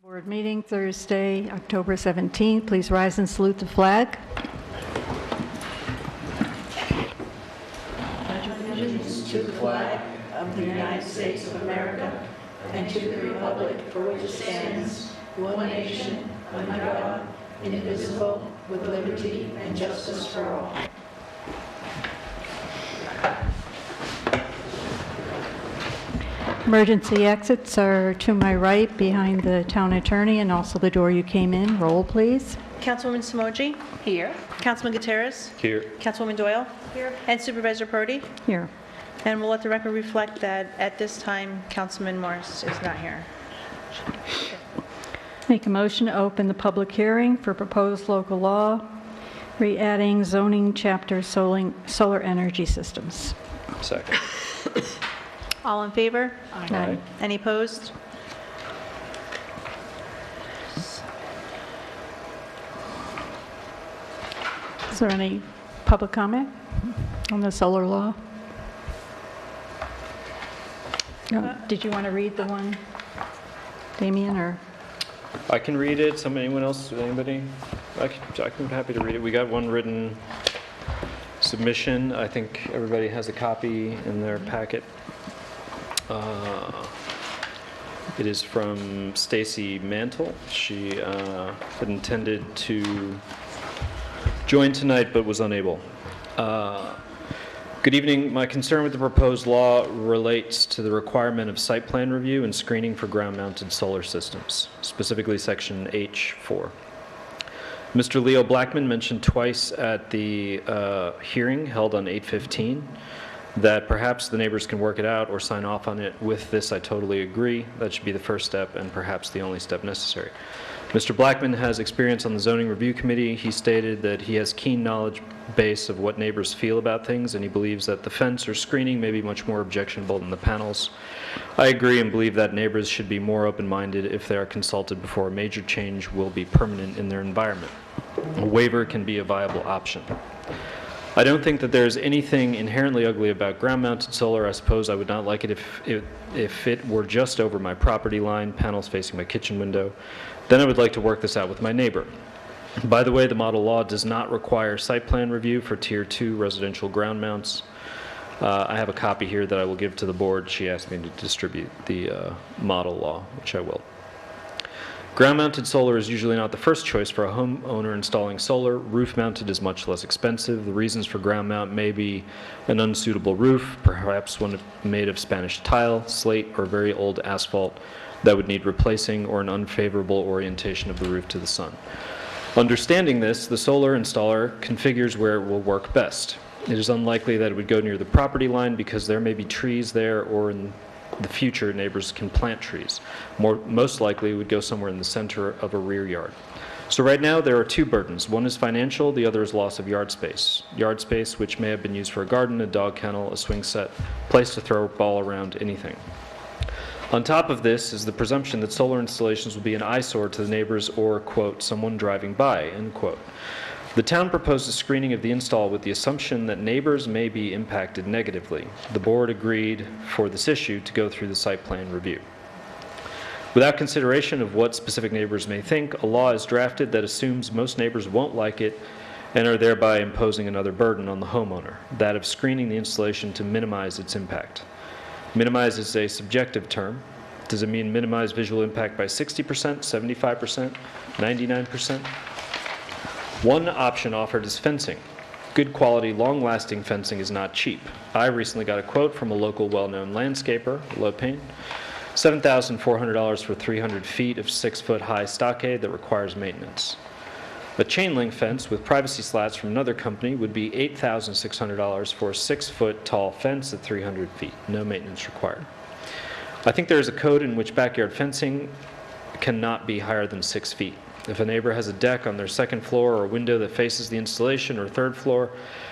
Board meeting Thursday, October 17th. Please rise and salute the flag. Allegiance to the flag of the United States of America and to the republic for which it stands, one nation, under God, indivisible, with liberty and justice for all. Emergency exits are to my right behind the town attorney and also the door you came in. Roll, please. Councilwoman Simoji? Here. Councilman Gutierrez? Here. Councilwoman Doyle? Here. And Supervisor Prodi? Here. And we'll let the record reflect that at this time, Councilman Morris is not here. Make a motion to open the public hearing for proposed local law, re-adding zoning chapter solar energy systems. Second. All in favor? Aye. Any opposed? Is there any public comment on the solar law? Did you want to read the one, Damien, or? I can read it. Anyone else? Anybody? I'm happy to read it. We got one written submission. I think everybody has a copy in their packet. It is from Stacy Mantle. She had intended to join tonight but was unable. Good evening. My concern with the proposed law relates to the requirement of site plan review and screening for ground-mounted solar systems, specifically section H4. Mr. Leo Blackman mentioned twice at the hearing held on 8/15 that perhaps the neighbors can work it out or sign off on it. With this, I totally agree. That should be the first step and perhaps the only step necessary. Mr. Blackman has experience on the zoning review committee. He stated that he has keen knowledge base of what neighbors feel about things, and he believes that the fence or screening may be much more objectionable than the panels. I agree and believe that neighbors should be more open-minded if they are consulted before a major change will be permanent in their environment. A waiver can be a viable option. I don't think that there's anything inherently ugly about ground-mounted solar. I suppose I would not like it if it were just over my property line, panels facing my kitchen window. Then I would like to work this out with my neighbor. By the way, the model law does not require site plan review for Tier 2 residential ground mounts. I have a copy here that I will give to the board. She asked me to distribute the model law, which I will. Ground-mounted solar is usually not the first choice for a homeowner installing solar. Roof-mounted is much less expensive. The reasons for ground mount may be an unsuitable roof, perhaps one made of Spanish tile, slate, or very old asphalt that would need replacing, or an unfavorable orientation of the roof to the sun. Understanding this, the solar installer configures where it will work best. It is unlikely that it would go near the property line because there may be trees there, or in the future neighbors can plant trees. Most likely it would go somewhere in the center of a rear yard. So right now there are two burdens. One is financial, the other is loss of yard space. Yard space which may have been used for a garden, a dog kennel, a swing set, place to throw a ball around, anything. On top of this is the presumption that solar installations will be an eyesore to the neighbors or, quote, someone driving by, end quote. The town proposes screening of the install with the assumption that neighbors may be impacted negatively. The board agreed for this issue to go through the site plan review. Without consideration of what specific neighbors may think, a law is drafted that assumes most neighbors won't like it and are thereby imposing another burden on the homeowner, that of screening the installation to minimize its impact. Minimize is a subjective term. Does it mean minimize visual impact by 60%, 75%, 99%? One option offered is fencing. Good quality, long-lasting fencing is not cheap. I recently got a quote from a local well-known landscaper, Lopane, $7,400 for 300 feet of 6-foot-high stockade that requires maintenance. A chain-link fence with privacy slats from another company would be $8,600 for a 6-foot-tall fence at 300 feet, no maintenance required. I think there is a code in which backyard fencing cannot be higher than 6 feet. If a neighbor has a deck on their second floor or a window that faces the installation or third floor,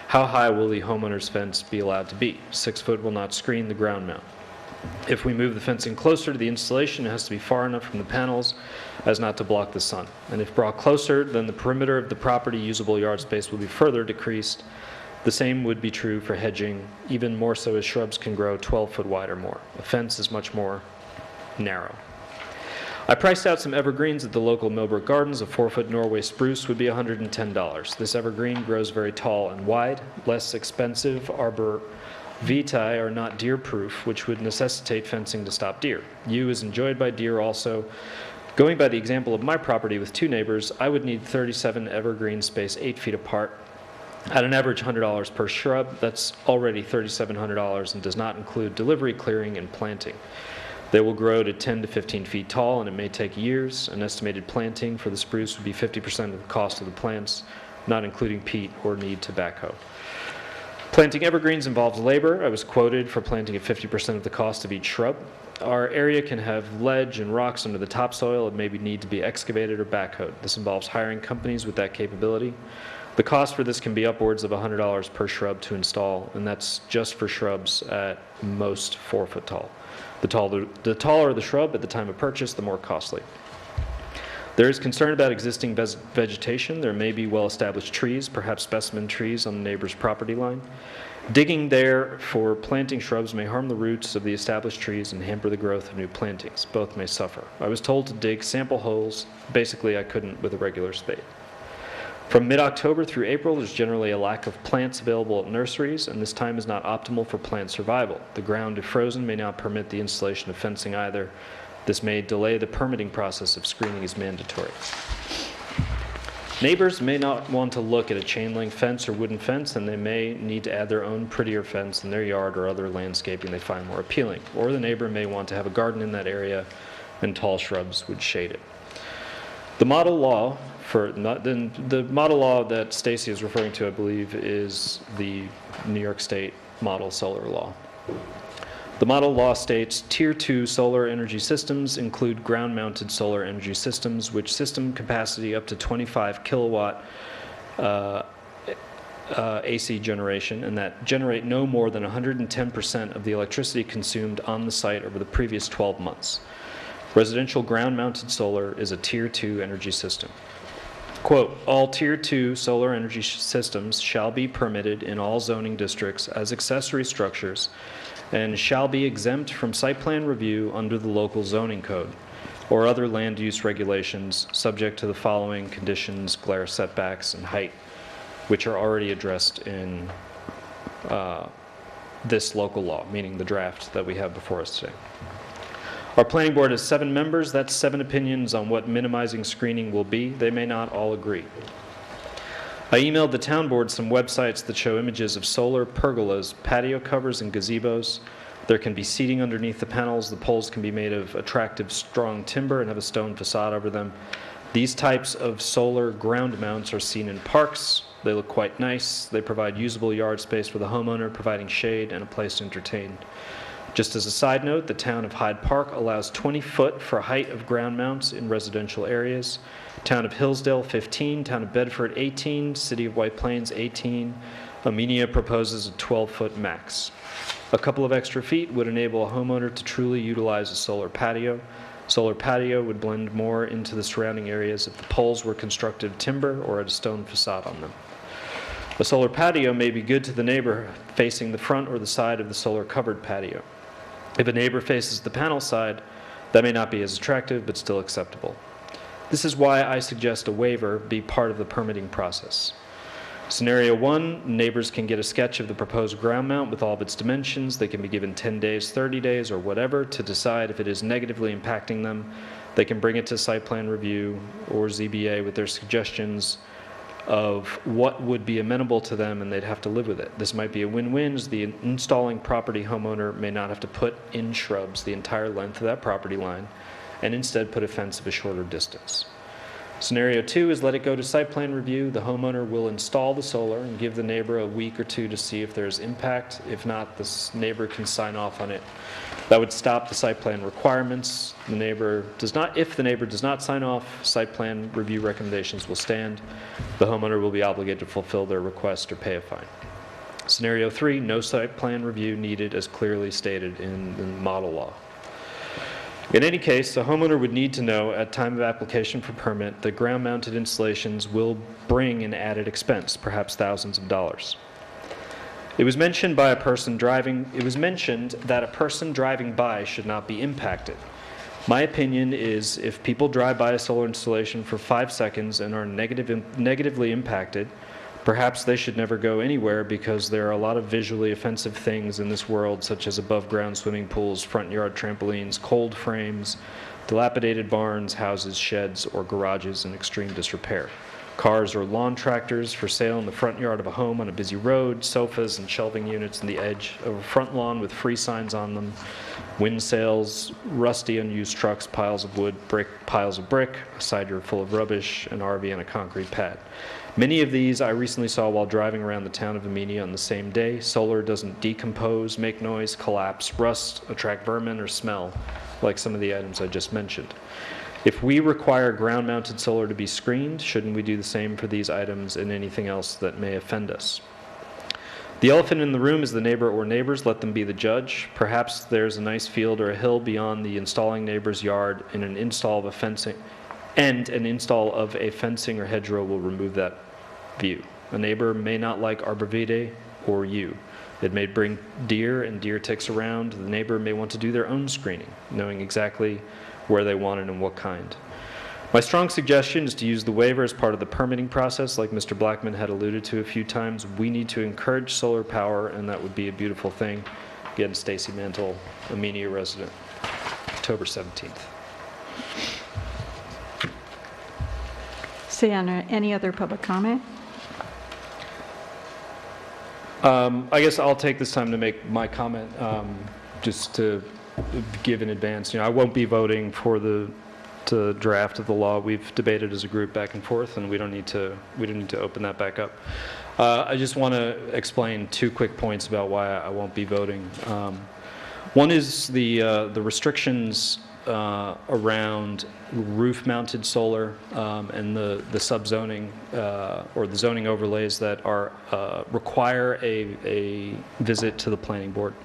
how high will the homeowner's fence be allowed to be? 6 foot will not screen the ground mount. If we move the fencing closer to the installation, it has to be far enough from the panels as not to block the sun. And if brought closer, then the perimeter of the property usable yard space will be further decreased. The same would be true for hedging, even more so as shrubs can grow 12 foot wide or more. A fence is much more narrow. I priced out some evergreens at the local Millbrook Gardens. A 4-foot Norway spruce would be $110. This evergreen grows very tall and wide. Less expensive arbor vitae are not deer-proof, which would necessitate fencing to stop deer. Yew is enjoyed by deer also. Going by the example of my property with 2 neighbors, I would need 37 evergreen spaced 8 feet apart. At an average $100 per shrub, that's already $3,700 and does not include delivery, clearing, and planting. They will grow to 10 to 15 feet tall, and it may take years. An estimated planting for the spruce would be 50% of the cost of the plants, not including peat or need to backhoe. Planting evergreens involves labor. I was quoted for planting at 50% of the cost of each shrub. Our area can have ledge and rocks under the topsoil and maybe need to be excavated or backhoed. This involves hiring companies with that capability. The cost for this can be upwards of $100 per shrub to install, and that's just for shrubs at most 4 foot tall. The taller the shrub at the time of purchase, the more costly. There is concern about existing vegetation. There may be well-established trees, perhaps specimen trees on the neighbor's property line. Digging there for planting shrubs may harm the roots of the established trees and hamper the growth of new plantings. Both may suffer. I was told to dig sample holes. Basically, I couldn't with a regular spade. From mid-October through April, there's generally a lack of plants available at nurseries, and this time is not optimal for plant survival. The ground, if frozen, may not permit the installation of fencing either. This may delay the permitting process if screening is mandatory. Neighbors may not want to look at a chain-link fence or wooden fence, and they may need to add their own prettier fence in their yard or other landscaping they find more appealing. Or the neighbor may want to have a garden in that area, and tall shrubs would shade it. The model law the model law that Stacy is referring to, I believe, is the New York State model solar law. The model law states Tier 2 solar energy systems include ground-mounted solar energy systems, which system capacity up to 25 kilowatt AC generation, and that generate no more than 110% of the electricity consumed on the site over the previous 12 months. Residential ground-mounted solar is a Tier 2 energy system. Quote, all Tier 2 solar energy systems shall be permitted in all zoning districts as accessory structures and shall be exempt from site plan review under the local zoning code or other land use regulations subject to the following conditions, glare setbacks, and height, which are already addressed in this local law, meaning the draft that we have before us today. Our planning board has 7 members. That's 7 opinions on what minimizing screening will be. They may not all agree. I emailed the town board some websites that show images of solar pergolas, patio covers, and gazebos. There can be seating underneath the panels. The poles can be made of attractive, strong timber and have a stone facade over them. These types of solar ground mounts are seen in parks. They look quite nice. They provide usable yard space for the homeowner, providing shade and a place to entertain. Just as a side note, the town of Hyde Park allows 20 foot for height of ground mounts in residential areas. Town of Hillsdale, 15. Town of Bedford, 18. City of White Plains, 18. Amenia proposes a 12-foot max. A couple of extra feet would enable a homeowner to truly utilize a solar patio. Solar patio would blend more into the surrounding areas if the poles were constructed of timber or had a stone facade on them. A solar patio may be good to the neighbor facing the front or the side of the solar covered patio. If a neighbor faces the panel side, that may not be as attractive, but still acceptable. This is why I suggest a waiver be part of the permitting process. Scenario 1, neighbors can get a sketch of the proposed ground mount with all of its dimensions. They can be given 10 days, 30 days, or whatever to decide if it is negatively impacting them. They can bring it to site plan review or ZBA with their suggestions of what would be amenable to them, and they'd have to live with it. This might be a win-win, as the installing property homeowner may not have to put in shrubs the entire length of that property line and instead put a fence of a shorter distance. Scenario 2 is let it go to site plan review. The homeowner will install the solar and give the neighbor a week or 2 to see if there's impact. If not, the neighbor can sign off on it. That would stop the site plan requirements. If the neighbor does not sign off, site plan review recommendations will stand. The homeowner will be obligated to fulfill their request or pay a fine. Scenario 3, no site plan review needed as clearly stated in the model law. In any case, the homeowner would need to know at time of application for permit that ground-mounted installations will bring an added expense, perhaps thousands of dollars. It was mentioned that a person driving by should not be impacted. My opinion is if people drive by a solar installation for 5 seconds and are negatively impacted, perhaps they should never go anywhere, because there are a lot of visually offensive things in this world, such as above-ground swimming pools, front yard trampolines, cold frames, dilapidated barns, houses, sheds, or garages in extreme disrepair. Cars or lawn tractors for sale in the front yard of a home on a busy road, sofas and shelving units in the edge of a front lawn with free signs on them, wind sails, rusty unused trucks, piles of wood, piles of brick, a side yard full of rubbish, an RV and a concrete pad. Many of these I recently saw while driving around the town of Amenia on the same day. Solar doesn't decompose, make noise, collapse, rust, attract vermin, or smell like some of the items I just mentioned. If we require ground-mounted solar to be screened, shouldn't we do the same for these items and anything else that may offend us? The elephant in the room is the neighbor or neighbors. Let them be the judge. Perhaps there's a nice field or a hill beyond the installing neighbor's yard, and an install of a fencing or hedgerow will remove that view. A neighbor may not like arborvitae or you. It may bring deer and deer ticks around. The neighbor may want to do their own screening, knowing exactly where they want it and what kind. My strong suggestion is to use the waiver as part of the permitting process, like Mr. Blackman had alluded to a few times. We need to encourage solar power, and that would be a beautiful thing. Again, Stacy Mantle, Amenia resident, October 17th. Sienna, any other public comment? I guess I'll take this time to make my comment, just to give in advance. I won't be voting for the draft of the law. We've debated as a group back and forth, and we don't need to open that back up. I just want to explain 2 quick points about why I won't be voting. One is the restrictions around roof-mounted solar and the subzoning or the zoning overlays that are require a visit to the planning board.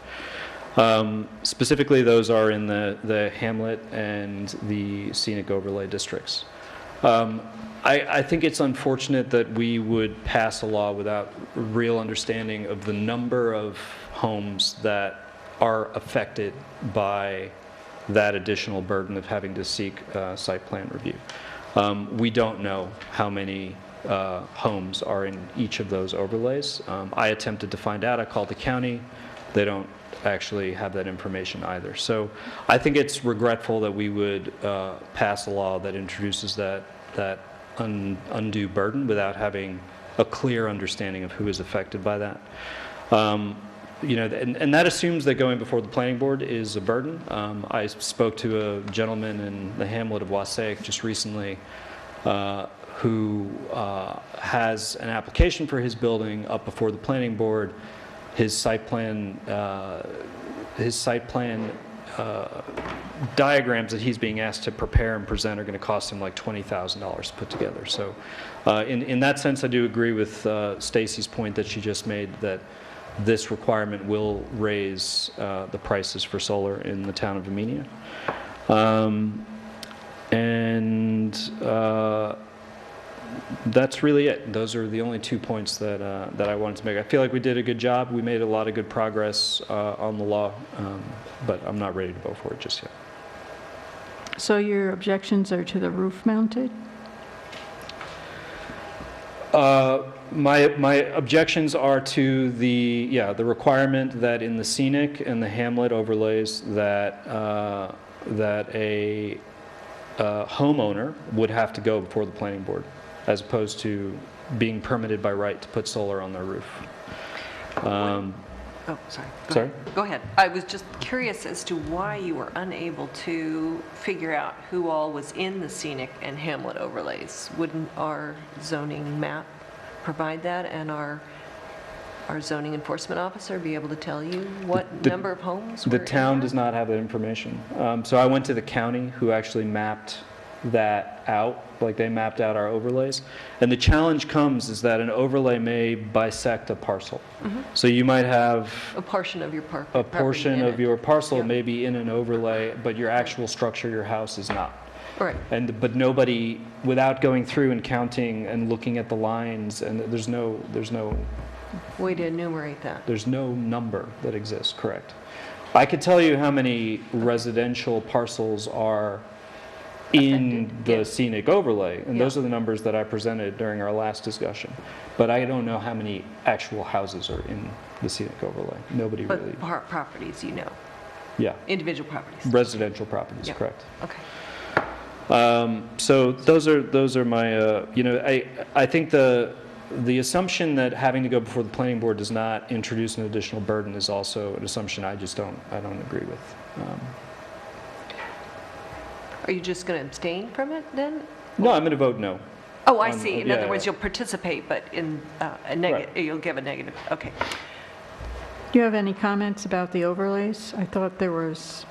Specifically, those are in the Hamlet and the scenic overlay districts. I think it's unfortunate that we would pass a law without real understanding of the number of homes that are affected by that additional burden of having to seek site plan review. We don't know how many homes are in each of those overlays. I attempted to find out. I called the county. They don't actually have that information either. So I think it's regretful that we would pass a law that introduces that undue burden without having a clear understanding of who is affected by that. And that assumes that going before the planning board is a burden. I spoke to a gentleman in the hamlet of Wassaic just recently who has an application for his building up before the planning board. His site plan diagrams that he's being asked to prepare and present are going to cost him like $20,000 to put together. So in that sense, I do agree with Stacy's point that she just made, that this requirement will raise the prices for solar in the town of Amenia. That's really it. Those are the only 2 points that I wanted to make. I feel like we did a good job. We made a lot of good progress on the law, but I'm not ready to vote for it just yet. So your objections are to the roof mounted? My objections are to the requirement that in the scenic and the hamlet overlays that a homeowner would have to go before the planning board, as opposed to being permitted by right to put solar on their roof. Sorry. Go ahead. I was just curious as to why you were unable to figure out who all was in the scenic and hamlet overlays. Wouldn't our zoning map provide that, and our zoning enforcement officer be able to tell you what number of homes were The in town there? does not have that information. So I went to the county, who actually mapped that out, like they mapped out our overlays. And the challenge comes is that an overlay may bisect a parcel. So you might have A portion of your a portion of your parcel Yeah. may be in an overlay, but your actual structure, your house, is not. Right. But nobody, without going through and counting and looking at the lines, and there's no Way to enumerate that. number that exists, correct. I could tell you how many residential parcels are in Affected, the yeah. scenic overlay, and Yeah. those are the numbers that I presented during our last discussion. But I don't know how many actual houses are in the scenic overlay. Nobody really, But properties, yeah, individual properties. residential properties, Yeah. correct. Okay. So those are my, I think the assumption that having to go before the planning board does not introduce an additional burden is also an assumption I don't agree with. Are you just going to abstain from it then? No, I'm going to vote no. Oh, I see. In yeah, other words, yeah. you'll participate, but in a negative, Right. you'll give a negative. Okay. Do you have any comments about the overlays? I thought there was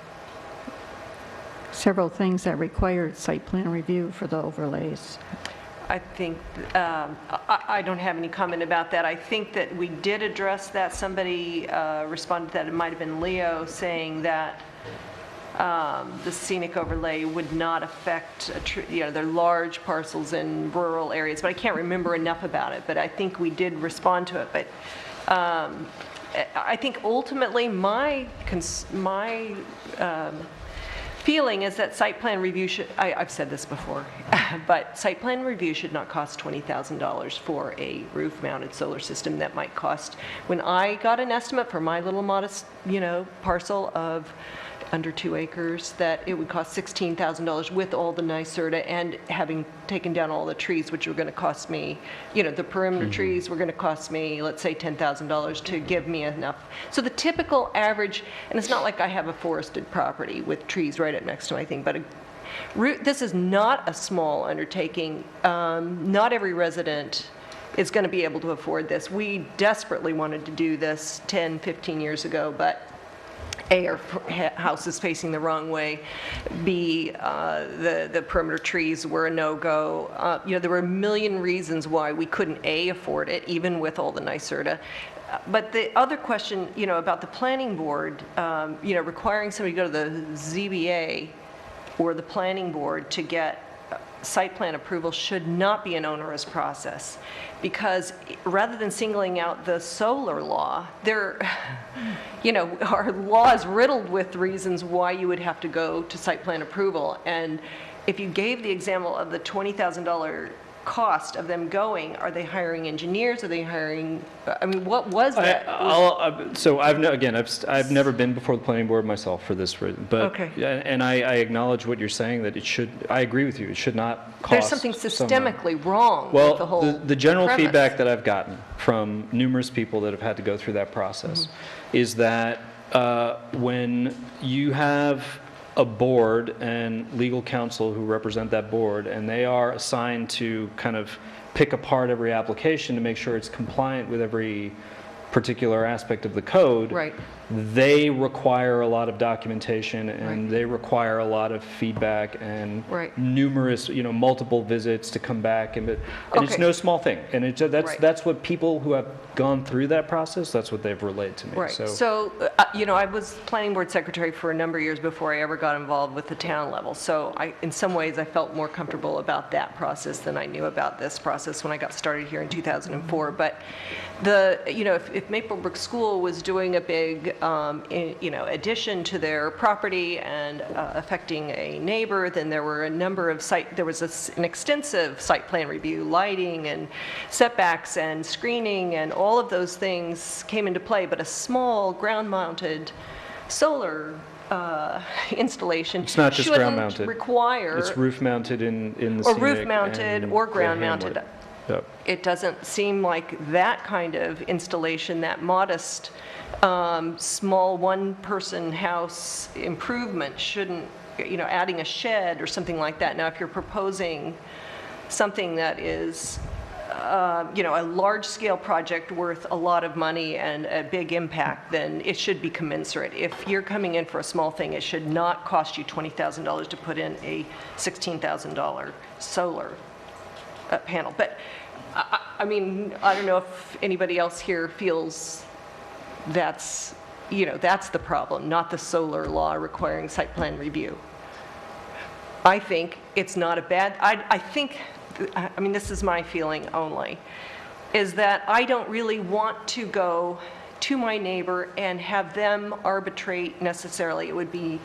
several things that required site plan review for the overlays. I think, I don't have any comment about that. I think that we did address that. Somebody responded that it might have been Leo saying that the scenic overlay would not affect, they're large parcels in rural areas, but I can't remember enough about it, but I think we did respond to it. But I think ultimately my feeling is that site plan review should, I've said this before, but site plan review should not cost $20,000 for a roof-mounted solar system. That might cost, when I got an estimate for my little modest, parcel of under 2 acres, that it would cost $16,000 with all the NYSERDA and having taken down all the trees, which were going to cost me, the perimeter trees were going to cost me, let's say, $10,000 to give me enough. So the typical average, and it's not like I have a forested property with trees right up next to my thing, but this is not a small undertaking. Not every resident is going to be able to afford this. We desperately wanted to do this 10, 15 years ago, but A, our house is facing the wrong way. B, the perimeter trees were a no-go. There were a million reasons why we couldn't, A, afford it, even with all the NYSERDA. But the other question, about the planning board, requiring somebody to go to the ZBA or the planning board to get site plan approval should not be an onerous process, because rather than singling out the solar law, our law is riddled with reasons why you would have to go to site plan approval. And if you gave the example of the $20,000 cost of them going, are they hiring engineers? Are they hiring, what was that? So I've never been before the planning board myself for this reason, but, Okay. and I acknowledge what you're saying, that I agree with you, it should not cost. There's something systemically wrong Well, with the whole the general premise. feedback that I've gotten from numerous people that have had to go through that process is that when you have a board and legal counsel who represent that board, and they are assigned to kind of pick apart every application to make sure it's compliant with every particular aspect of the code. Right. They require a lot of documentation, and Right. they require a lot of feedback and Right. numerous, multiple visits to come back, and it's Okay. no small thing. And Right. that's what people who have gone through that process, that's what they've relayed to me. Right. So, I was planning board secretary for a number of years before I ever got involved with the town level. So in some ways, I felt more comfortable about that process than I knew about this process when I got started here in 2004. But if Maplebrook School was doing a big, addition to their property and affecting a neighbor, then there were a number of there was an extensive site plan review, lighting and setbacks and screening, and all of those things came into play. But a small ground-mounted solar installation It's not just ground-mounted. shouldn't require, It's roof-mounted in the or scenic roof-mounted and or the ground-mounted. hamlet. Yep. It doesn't seem like that kind of installation, that modest, small one-person house improvement shouldn't, adding a shed or something like that. Now, if you're proposing something that is, a large-scale project worth a lot of money and a big impact, then it should be commensurate. If you're coming in for a small thing, it should not cost you $20,000 to put in a $16,000 solar panel. But I don't know if anybody else here feels that's the problem, not the solar law requiring site plan review. I think it's not a bad, this is my feeling only, is that I don't really want to go to my neighbor and have them arbitrate necessarily. It would be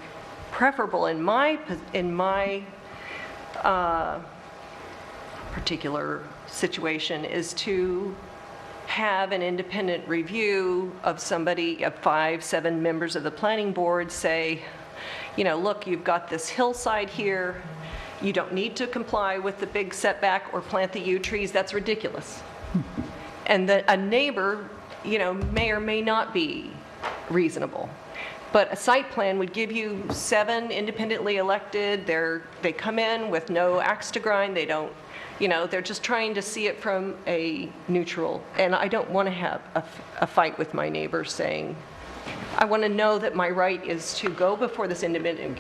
preferable in my particular situation is to have an independent review of somebody, of 5, 7 members of the planning board say, you know, look, you've got this hillside here. You don't need to comply with the big setback or plant the yew trees. That's ridiculous. And a neighbor, you know, may or may not be reasonable. But a site plan would give you 7 independently elected. They come in with no axe to grind. They don't, you know, they're just trying to see it from a neutral. And I don't want to have a fight with my neighbors saying, I want to know that my right is to go before this independent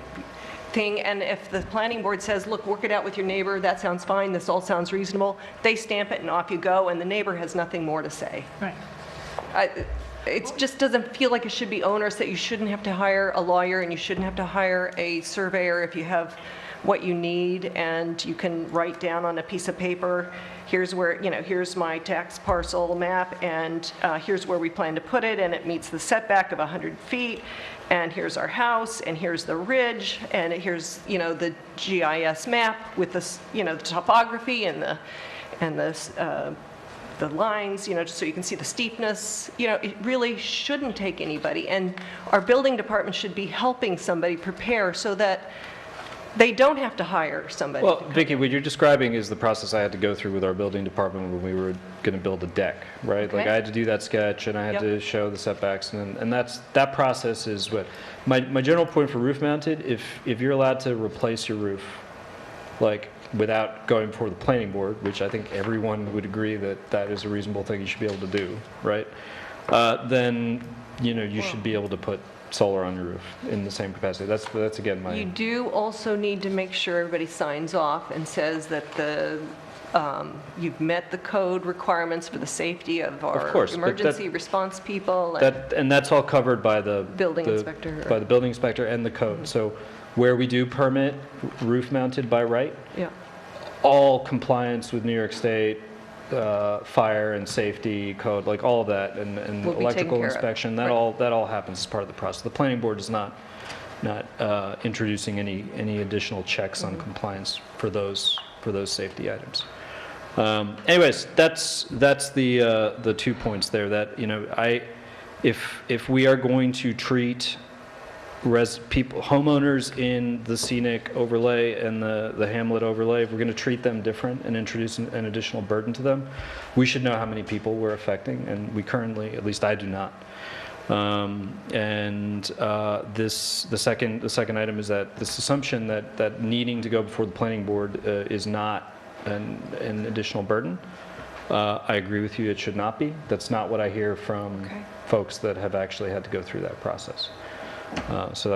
thing. And if the planning board says, look, work it out with your neighbor, that sounds fine, this all sounds reasonable, they stamp it and off you go, and the neighbor has nothing more to say. Right. It just doesn't feel like it should be onerous, that you shouldn't have to hire a lawyer and you shouldn't have to hire a surveyor if you have what you need, and you can write down on a piece of paper, here's where, you know, here's my tax parcel map, and here's where we plan to put it, and it meets the setback of 100 feet, and here's our house, and here's the ridge, and here's, you know, the GIS map with this, you know, the topography and the lines, you know, just so you can see the steepness. You know, it really shouldn't take anybody, and our building department should be helping somebody prepare so that they don't have to hire somebody. Well, Vicki, what you're describing is the process I had to go through with our building department when we were going to build a deck, right? Okay. Like I had to do that sketch, and I had Yep. to show the setbacks, and that process is what my general point for roof mounted. If you're allowed to replace your roof, like without going before the planning board, which I think everyone would agree that is a reasonable thing you should be able to do, right? Then you know you should be able to put solar on your roof in the same capacity. That's again my. You do also need to make sure everybody signs off and says that you've met the code requirements for the safety of our course, but emergency response people. And that's all covered by the Building inspector. by the building inspector and the code. So where we do permit roof mounted by right, Yeah. all compliance with New York State fire and safety code, like all of that, and Will be taken electrical care of. inspection, that Right. all happens as part of the process. The planning board is not introducing any additional checks on compliance for those safety items. Anyways, that's the 2 points there. That, you know, if we are going to treat homeowners in the scenic overlay and the hamlet overlay, if we're going to treat them different and introduce an additional burden to them, we should know how many people we're affecting, and we currently, at least I do not. The second item is that this assumption that needing to go before the planning board is not an additional burden. I agree with you, it should not be. That's not what I hear from Okay. folks that have actually had to go through that process. So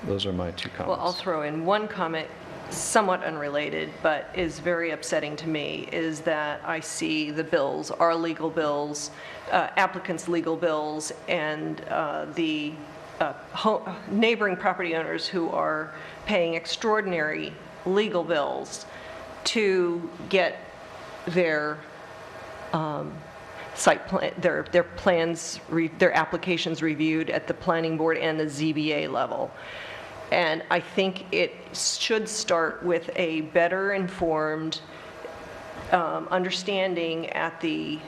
those are my 2 comments. Well, I'll throw in one comment, somewhat unrelated, but is very upsetting to me, is that I see the bills, our legal bills, applicants' legal bills, and the neighboring property owners who are paying extraordinary legal bills to get their site plan, their plans, their applications reviewed at the planning board and the ZBA level. And I think it should start with a better informed understanding at the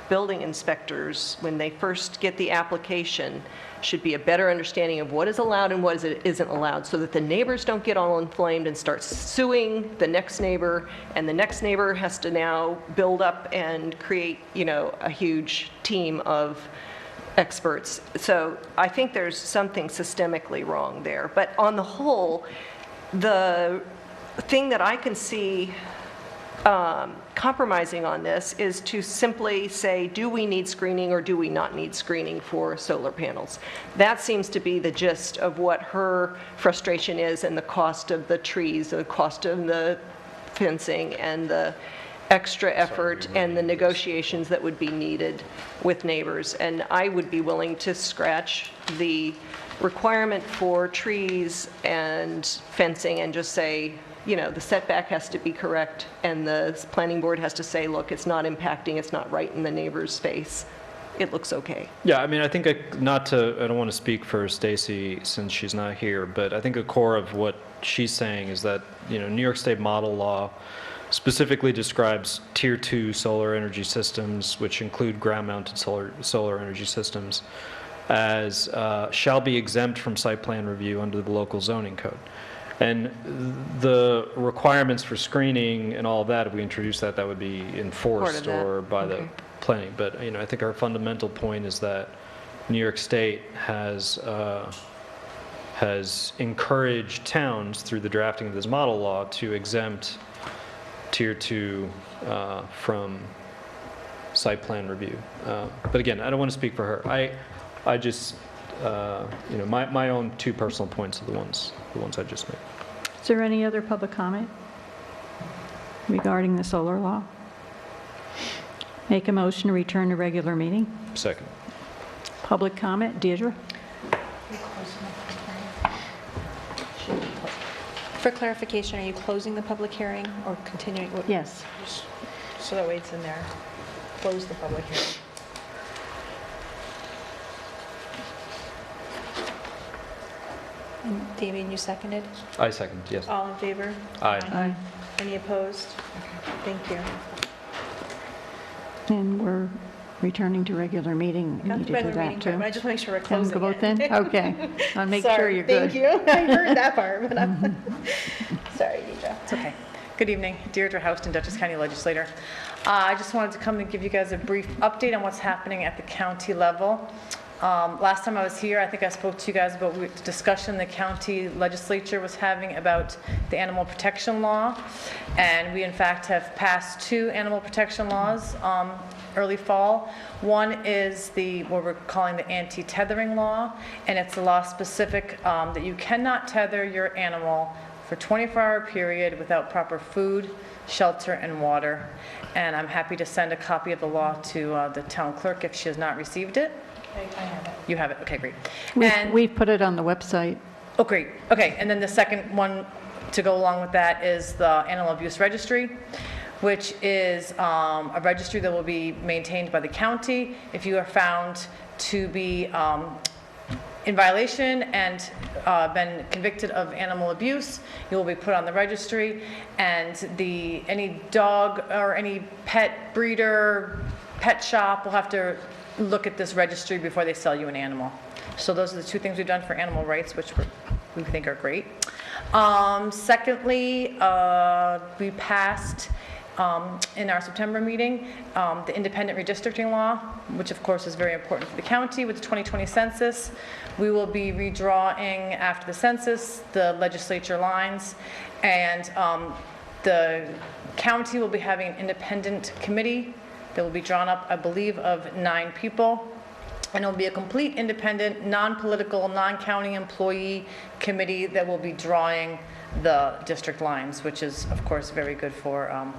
building inspectors when they first get the application. Should be a better understanding of what is allowed and what isn't allowed, so that the neighbors don't get all inflamed and start suing the next neighbor, and the next neighbor has to now build up and create, you know, a huge team of experts. So I think there's something systemically wrong there. But on the whole, the thing that I can see compromising on this is to simply say, do we need screening or do we not need screening for solar panels? That seems to be the gist of what her frustration is, and the cost of the trees, the cost of the fencing, and the extra effort and the negotiations that would be needed with neighbors. And I would be willing to scratch the requirement for trees and fencing and just say, you know, the setback has to be correct, and the planning board has to say, look, it's not impacting, it's not right in the neighbor's face. it looks okay. Yeah, I mean, I think, I don't want to speak for Stacy since she's not here, but I think a core of what she's saying is that, New York State model law specifically describes Tier 2 solar energy systems, which include ground-mounted solar energy systems, as shall be exempt from site plan review under the local zoning code. And the requirements for screening and all of that, if we introduce that, that would be enforced that. or by the Okay. planning. But, I think our fundamental point is that New York State has encouraged towns through the drafting of this model law to exempt Tier 2 from site plan review. But again, I don't want to speak for her. I just, my own two personal points are the ones I just made. Is there any other public comment regarding the solar law? Make a motion to return to regular meeting. Second. Public comment, Deirdre? For clarification, are you closing the public hearing or continuing? Yes. So that way it's in there. Close the public hearing. And Damien, you seconded? I second, yes. All in favor? Aye. Any opposed? Okay, thank you. And we're returning to regular meeting. We Got need the to do regular that, meeting too. part, but I just want to make sure we're Can we closing go it. then? Okay. I'll make sure Sorry, you're good. Thank you. I heard that part, but I'm, sorry, Deidre. It's okay. Good evening, Deirdre Houston, Dutchess County Legislator. I just wanted to come and give you guys a brief update on what's happening at the county level. Last time I was here, I think I spoke to you guys about the discussion the county legislature was having about the animal protection law. And we in fact have passed 2 animal protection laws early fall. One is what we're calling the anti-tethering law, and it's a law specific that you cannot tether your animal for a 24-hour period without proper food, shelter, and water. And I'm happy to send a copy of the law to the town clerk if she has not received it. I have it. You have it, okay, great. We've put it on the website. Oh, great, okay, and then the second one to go along with that is the Animal Abuse Registry, which is a registry that will be maintained by the county. If you are found to be in violation and been convicted of animal abuse, you will be put on the registry, and any dog or any pet breeder, pet shop will have to look at this registry before they sell you an animal. So those are the 2 things we've done for animal rights, which we think are great. Secondly, we passed in our September meeting the independent redistricting law, which of course is very important for the county with the 2020 census. We will be redrawing after the census the legislature lines, and the county will be having an independent committee that will be drawn up, I believe, of 9 people. And it'll be a complete independent, non-political, non-county employee committee that will be drawing the district lines, which is, of course, very good for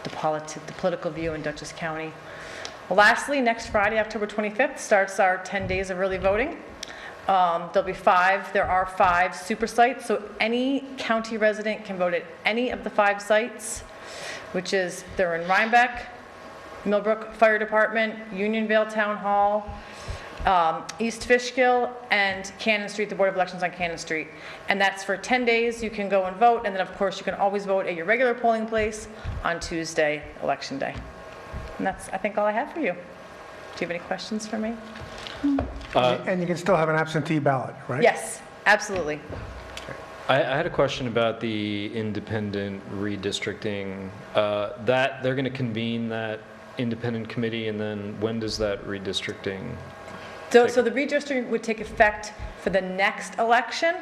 the political view in Dutchess County. Lastly, next Friday, October 25th, starts our 10 days of early voting. There are 5 super sites, so any county resident can vote at any of the 5 sites, which is, they're in Rhinebeck, Millbrook Fire Department, Unionville Town Hall, East Fishkill, and Cannon Street, the Board of Elections on Cannon Street. And that's for 10 days. You can go and vote, and then of course you can always vote at your regular polling place on Tuesday, Election Day. And that's, I think, all I have for you. Do you have any questions for me? And you can still have an absentee ballot, right? Yes, absolutely. I had a question about the independent redistricting. That they're going to convene that independent committee, and then when does that redistricting? So the redistricting would take effect for the next election,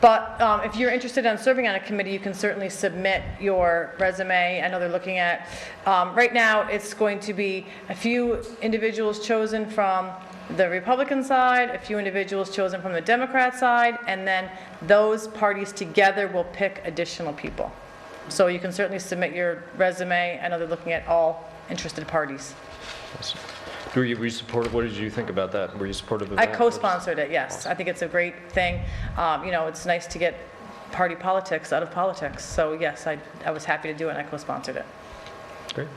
but if you're interested in serving on a committee, you can certainly submit your resume. I know they're looking at, right now, it's going to be a few individuals chosen from the Republican side, a few individuals chosen from the Democrat side, and then those parties together will pick additional people. So you can certainly submit your resume. I know they're looking at all interested parties. Were you supportive? What did you think about that? Were you supportive of I that? co-sponsored it, yes. I think it's a great thing. It's nice to get party politics out of politics. So yes, I was happy to do it, and I co-sponsored it. Great.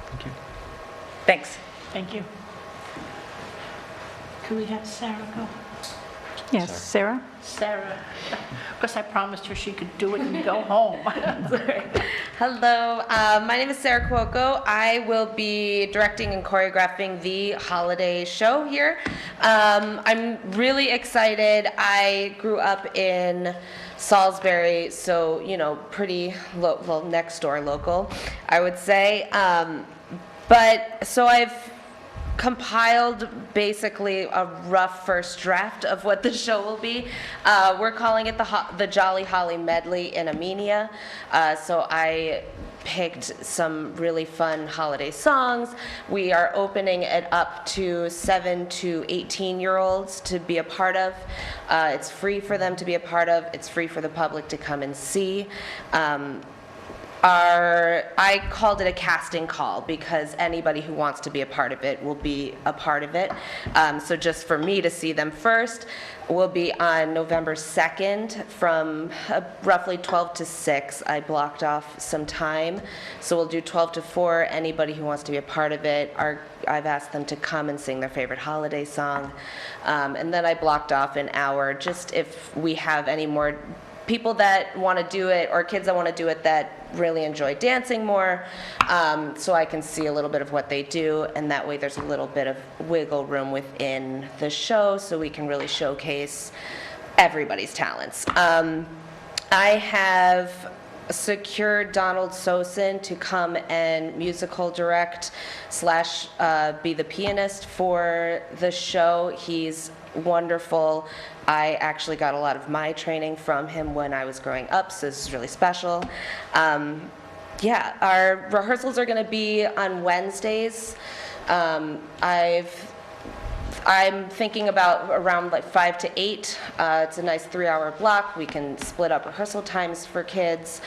Thank you. Thanks. Thank you. Could we have Sarah go? Yes, Sarah? Sarah, because I promised her she could do it and go home. Hello, my name is Sarah Cuoco. I will be directing and choreographing the holiday show here. I'm really excited. I grew up in Salisbury, so, you know, pretty well, next door local, I would say. So I've compiled basically a rough first draft of what the show will be. We're calling it the Jolly Holly Medley in Amenia. So I picked some really fun holiday songs. We are opening it up to 7 to 18-year-olds to be a part of. It's free for them to be a part of. It's free for the public to come and see. I called it a casting call because anybody who wants to be a part of it will be a part of it. So just for me to see them first, will be on November 2nd from roughly 12 to 6. I blocked off some time. So we'll do 12 to 4. Anybody who wants to be a part of it, I've asked them to come and sing their favorite holiday song. And then I blocked off an hour just if we have any more people that want to do it or kids that want to do it that really enjoy dancing more, so I can see a little bit of what they do, and that way there's a little bit of wiggle room within the show so we can really showcase everybody's talents. I have secured Donald Sosin to come and musical direct / be the pianist for the show. He's wonderful. I actually got a lot of my training from him when I was growing up, so this is really special. Yeah, our rehearsals are going to be on Wednesdays. I'm thinking about around like 5 to 8. It's a nice 3-hour block. We can split up rehearsal times for kids.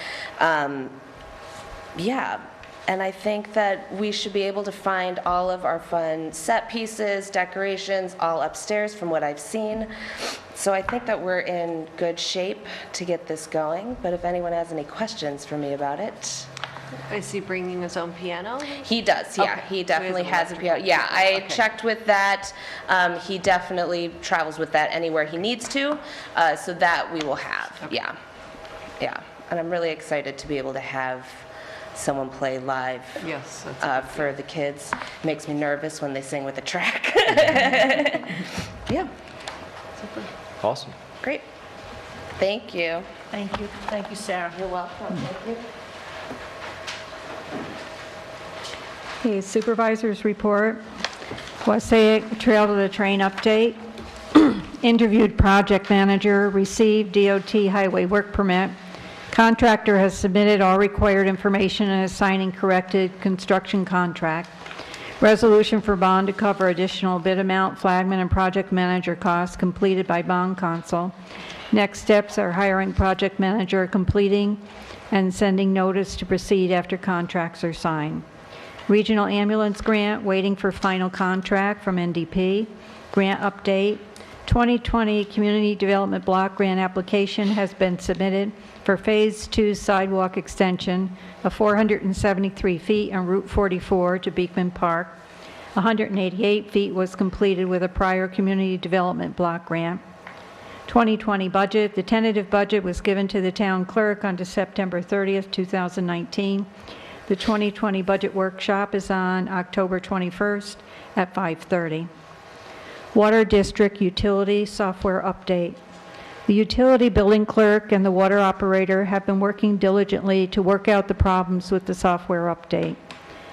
Yeah. And I think that we should be able to find all of our fun set pieces, decorations, all upstairs from what I've seen. So I think that we're in good shape to get this going. But if anyone has any questions for me about it. Is he bringing his own piano? He does, yeah. Okay. He definitely So he has a piano. Yeah, I checked with that. He definitely travels with that anywhere he needs to. So that we will have, yeah. Yeah, and I'm really excited to be able to have someone play live. Yes, that's for the kids. Makes me nervous when they sing with a track. Yeah, Awesome. great. Thank you. Thank you. Thank you, Sarah. You're welcome. Thank you. Okay, supervisor's report. Wassaic Trail to the Train update. Interviewed project manager, received DOT highway work permit. Contractor has submitted all required information and is signing corrected construction contract. Resolution for bond to cover additional bid amount, flagman and project manager costs completed by bond counsel. Next steps are hiring project manager, completing and sending notice to proceed after contracts are signed. Regional ambulance grant, waiting for final contract from NDP. Grant update. 2020 Community Development Block Grant application has been submitted for Phase 2 sidewalk extension of 473 feet on Route 44 to Beekman Park. 188 feet was completed with a prior Community Development Block Grant. 2020 budget. The tentative budget was given to the town clerk on September 30th, 2019. The 2020 budget workshop is on October 21st at 5:30. Water District Utility Software Update. The utility billing clerk and the water operator have been working diligently to work out the problems with the software update.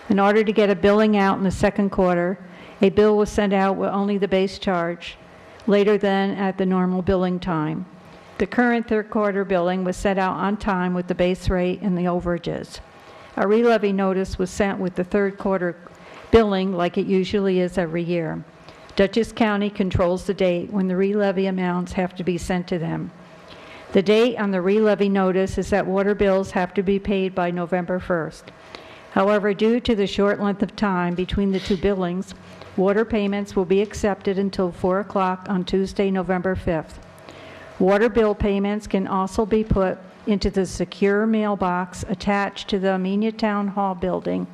In order to get a billing out in the second quarter, a bill was sent out with only the base charge, later than at the normal billing time. The current third quarter billing was set out on time with the base rate and the overages. A re-levy notice was sent with the third quarter billing like it usually is every year. Dutchess County controls the date when the re-levy amounts have to be sent to them. The date on the re-levy notice is that water bills have to be paid by November 1st. However, due to the short length of time between the two billings, water payments will be accepted until 4 o'clock on Tuesday, November 5th. Water bill payments can also be put into the secure mailbox attached to the Amenia Town Hall building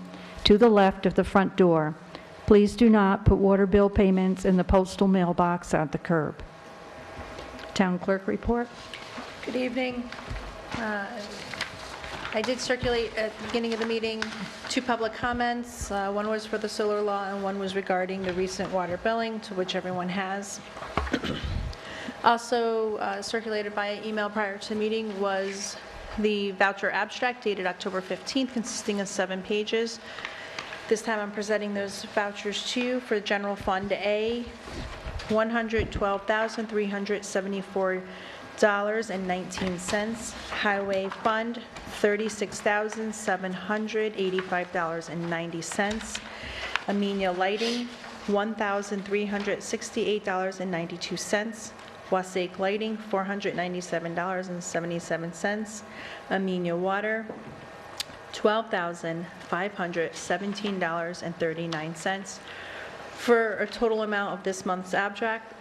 to the left of the front door. Please do not put water bill payments in the postal mailbox at the curb. Town clerk report. Good evening. I did circulate at the beginning of the meeting 2 public comments. One was for the solar law and one was regarding the recent water billing, to which everyone has. Also circulated by email prior to the meeting was the voucher abstract dated October 15th, consisting of 7 pages. This time I'm presenting those vouchers to you for General Fund A, $112,374.19. Highway Fund, $36,785.90. Amenia Lighting, $1,368.92. Wasake Lighting, $497.77. Amenia Water, $12,517.39. For a total amount of this month's abstract,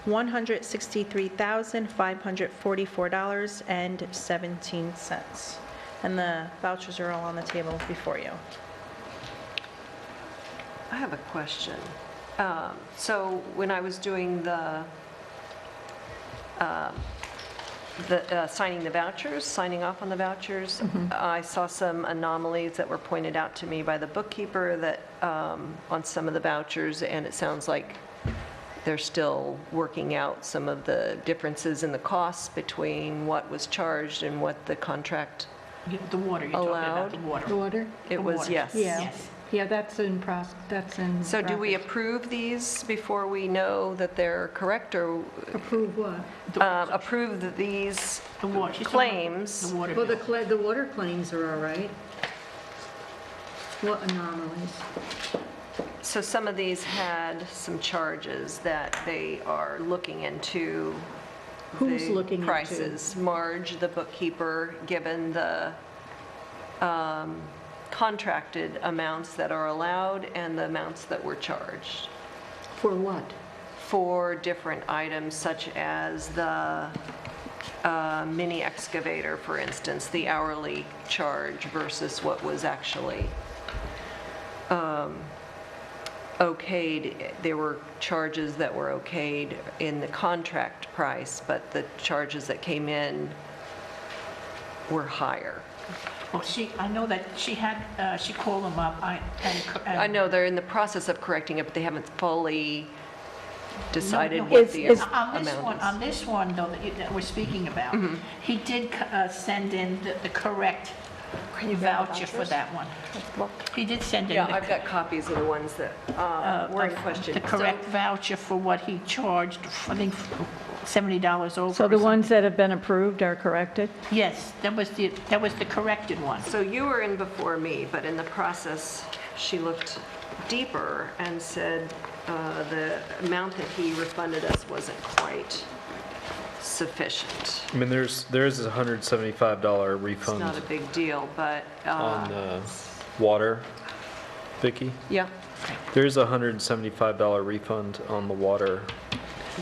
$163,544.17. And the vouchers are all on the table before you. I have a question. So when I was doing signing off on the vouchers, I saw some anomalies that were pointed out to me by the bookkeeper that on some of the vouchers, and it sounds like they're still working out some of the differences in the costs between what was charged and what the contract The water, you're talking about the allowed. water. The water? It was, yes. Yes. Yeah, that's in So do we progress. approve these before we know that they're correct, or Approve what? approve these The water. She's talking about claims? The water Well, bill. the water claims are all right. What anomalies? So some of these had some charges that they are looking into. Who's the looking into? prices. Marge, the bookkeeper, given the contracted amounts that are allowed and the amounts that were charged For what? for different items, such as the mini excavator, for instance, the hourly charge versus what was actually okayed. There were charges that were okayed in the contract price, but the charges that came in were higher. Well, I know that she called them up. I know they're in the process of correcting it, but they haven't fully decided No, what the Is- On this one, amount is. though, that we're speaking about, he did send in the correct voucher for that one. He did send in Yeah, I've got copies of the ones that were in question. the correct voucher for what he charged, I think $70 over. So or the something. ones that have been approved are corrected? Yes, that was the corrected one. So you were in before me, but in the process, she looked deeper and said the amount that he refunded us wasn't quite sufficient. I mean, there is a $175 It's refund not a big deal, but, on the water, Vicki. yeah, There's a $175 refund on the water.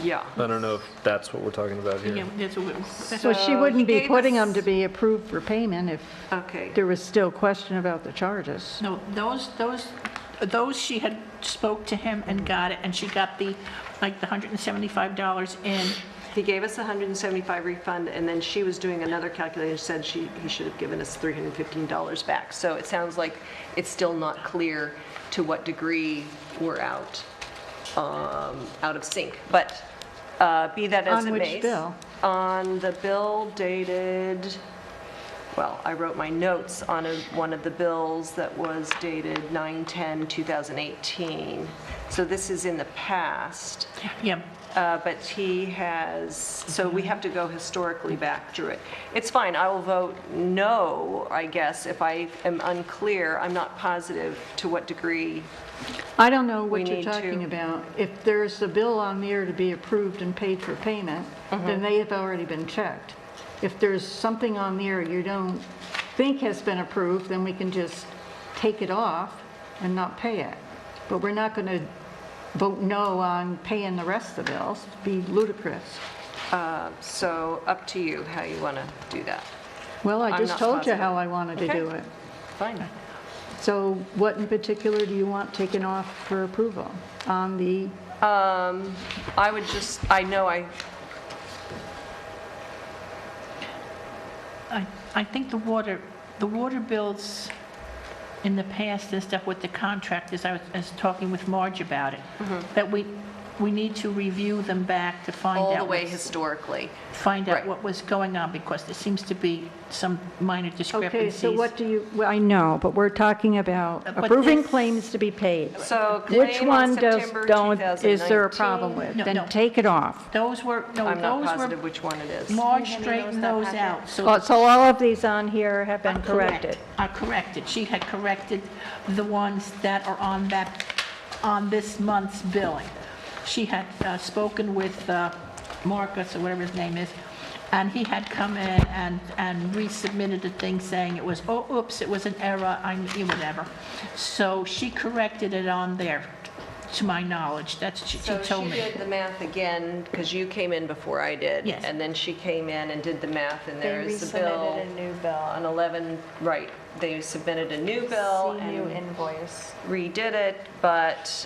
yeah. I don't know if that's what we're talking about Yeah, here. that's what we- So she So wouldn't he be gave putting us- them to be approved for payment if Okay. there was still question about the charges. No, those she had spoke to him and got it, and she got the $175 in. He gave us a $175 refund, and then she was doing another calculation, said he should have given us $315 back. So it sounds like it's still not clear to what degree we're out of sync. But be that as On it which may. bill? On the bill dated, well, I wrote my notes on one of the bills that was dated 9/10/2018. So this is in the past. Yeah, But he has, so we have to go historically back through it. It's fine, I will vote no, I guess, if I am unclear. I'm not positive to what degree. I don't know We what you're need to- talking about. If there's a bill on there to be approved and paid for payment, then they have already been checked. If there's something on there you don't think has been approved, then we can just take it off and not pay it. But we're not going to vote no on paying the rest of the bills. It'd be ludicrous. So up to you how you want to do that. Well, I I'm just not told you positive. how I wanted to Okay. do it. Fine. So what in particular do you want taken off for approval on the, I would just, I know I think the water bills in the past and stuff with the contractors, I was talking with Marge about it, that we need to review them back to find out. all the way what's- historically. Find out Right. what was going on, because there seems to be some minor okay, discrepancies. so what do you, well, I know, but we're talking about But approving this- claims to be paid. So Which claim on one does, September don't, is there a 2019. problem with? No, Then no. take it off. Those were, no, I'm not those positive were, which one it is. Marge straightened those out, so. So all of these on here have been Correct. corrected? Are corrected. She had corrected the ones that are on this month's billing. She had spoken with Marcus, or whatever his name is, and he had come in and resubmitted the thing saying it was, oh, oops, it was an error, whatever. So she corrected it on there, to my knowledge. That's, she So told she me. did the math again, because you came in before I did. Yes. And then she came in and did the math, and there They is a bill resubmitted a new bill, on 11, right. They submitted a new bill see new and invoice. redid it, but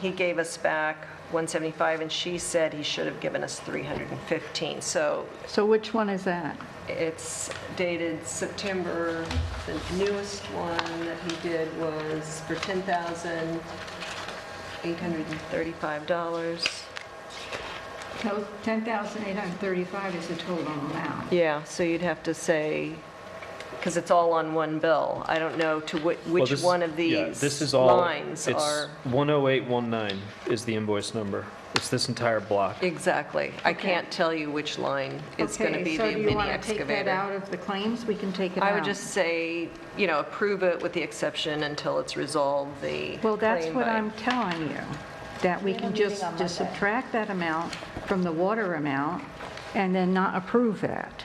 he gave us back 175, and she said he should have given us 315. So So which one is that? it's dated September. The newest one that he did was for $10,835. So 10,835 is the total amount. Yeah, so you'd have to say, because it's all on one bill. I don't know to Well, which this- one of yeah, these this is all- lines it's are. 10819 is the invoice number. It's this entire block. Exactly. I can't tell you which line is going to be the Okay, so do you mini want to take that excavator. out of the claims? We can take it out. I would just say, approve it with the exception until it's resolved, the Well, that's claim what by- I'm telling you, that we can just subtract that amount from the water amount and then not approve that.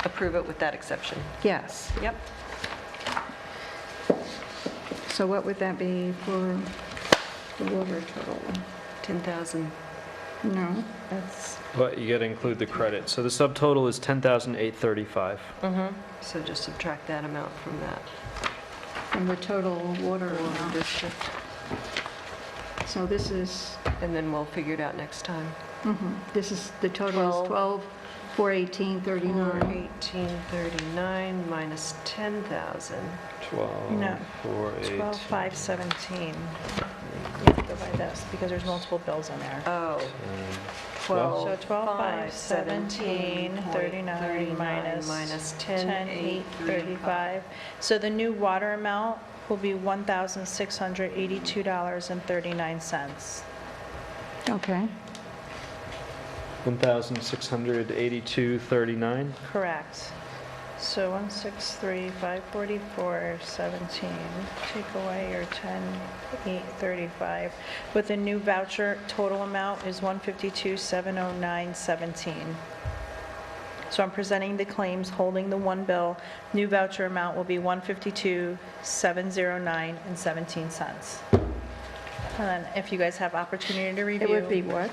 Approve it with that exception. Yes. Yep. So what would that be for the water total? 10,000. No, that's, But you got to include the credit. So the subtotal is 10,835. So just subtract that amount from that. from the total water amount. District. So this is, And then we'll figure it out next time. this is, the total is 12,418.39. 1839 minus 10,000. 12, No. 4, 8. 12,517. You have to go by this, because there's multiple bills in there. Oh. 12. So 12,517.39 minus 10,835. So the new water amount will be $1,682.39. Okay. 1,682.39. Correct. So 163,544.17, take away your 10,835. With the new voucher, total amount is 152,709.17. So I'm presenting the claims holding the one bill. New voucher amount will be 152,709.17. And then if you guys have opportunity to review. It would be what?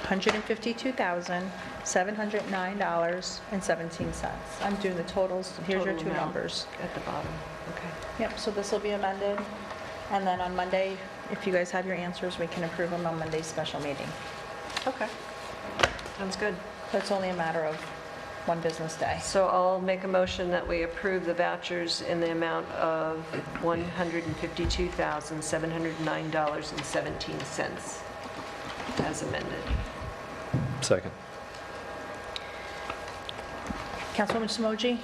$152,709.17. I'm doing the totals, here's your Total two amount. numbers. At the bottom. Okay. Yep, so this will be amended, and then on Monday, if you guys have your answers, we can approve them on Monday's special meeting. Okay. Sounds good. So it's only a matter of one business day. So I'll make a motion that we approve the vouchers in the amount of $152,709.17 as amended. Second. Councilwoman Smoji?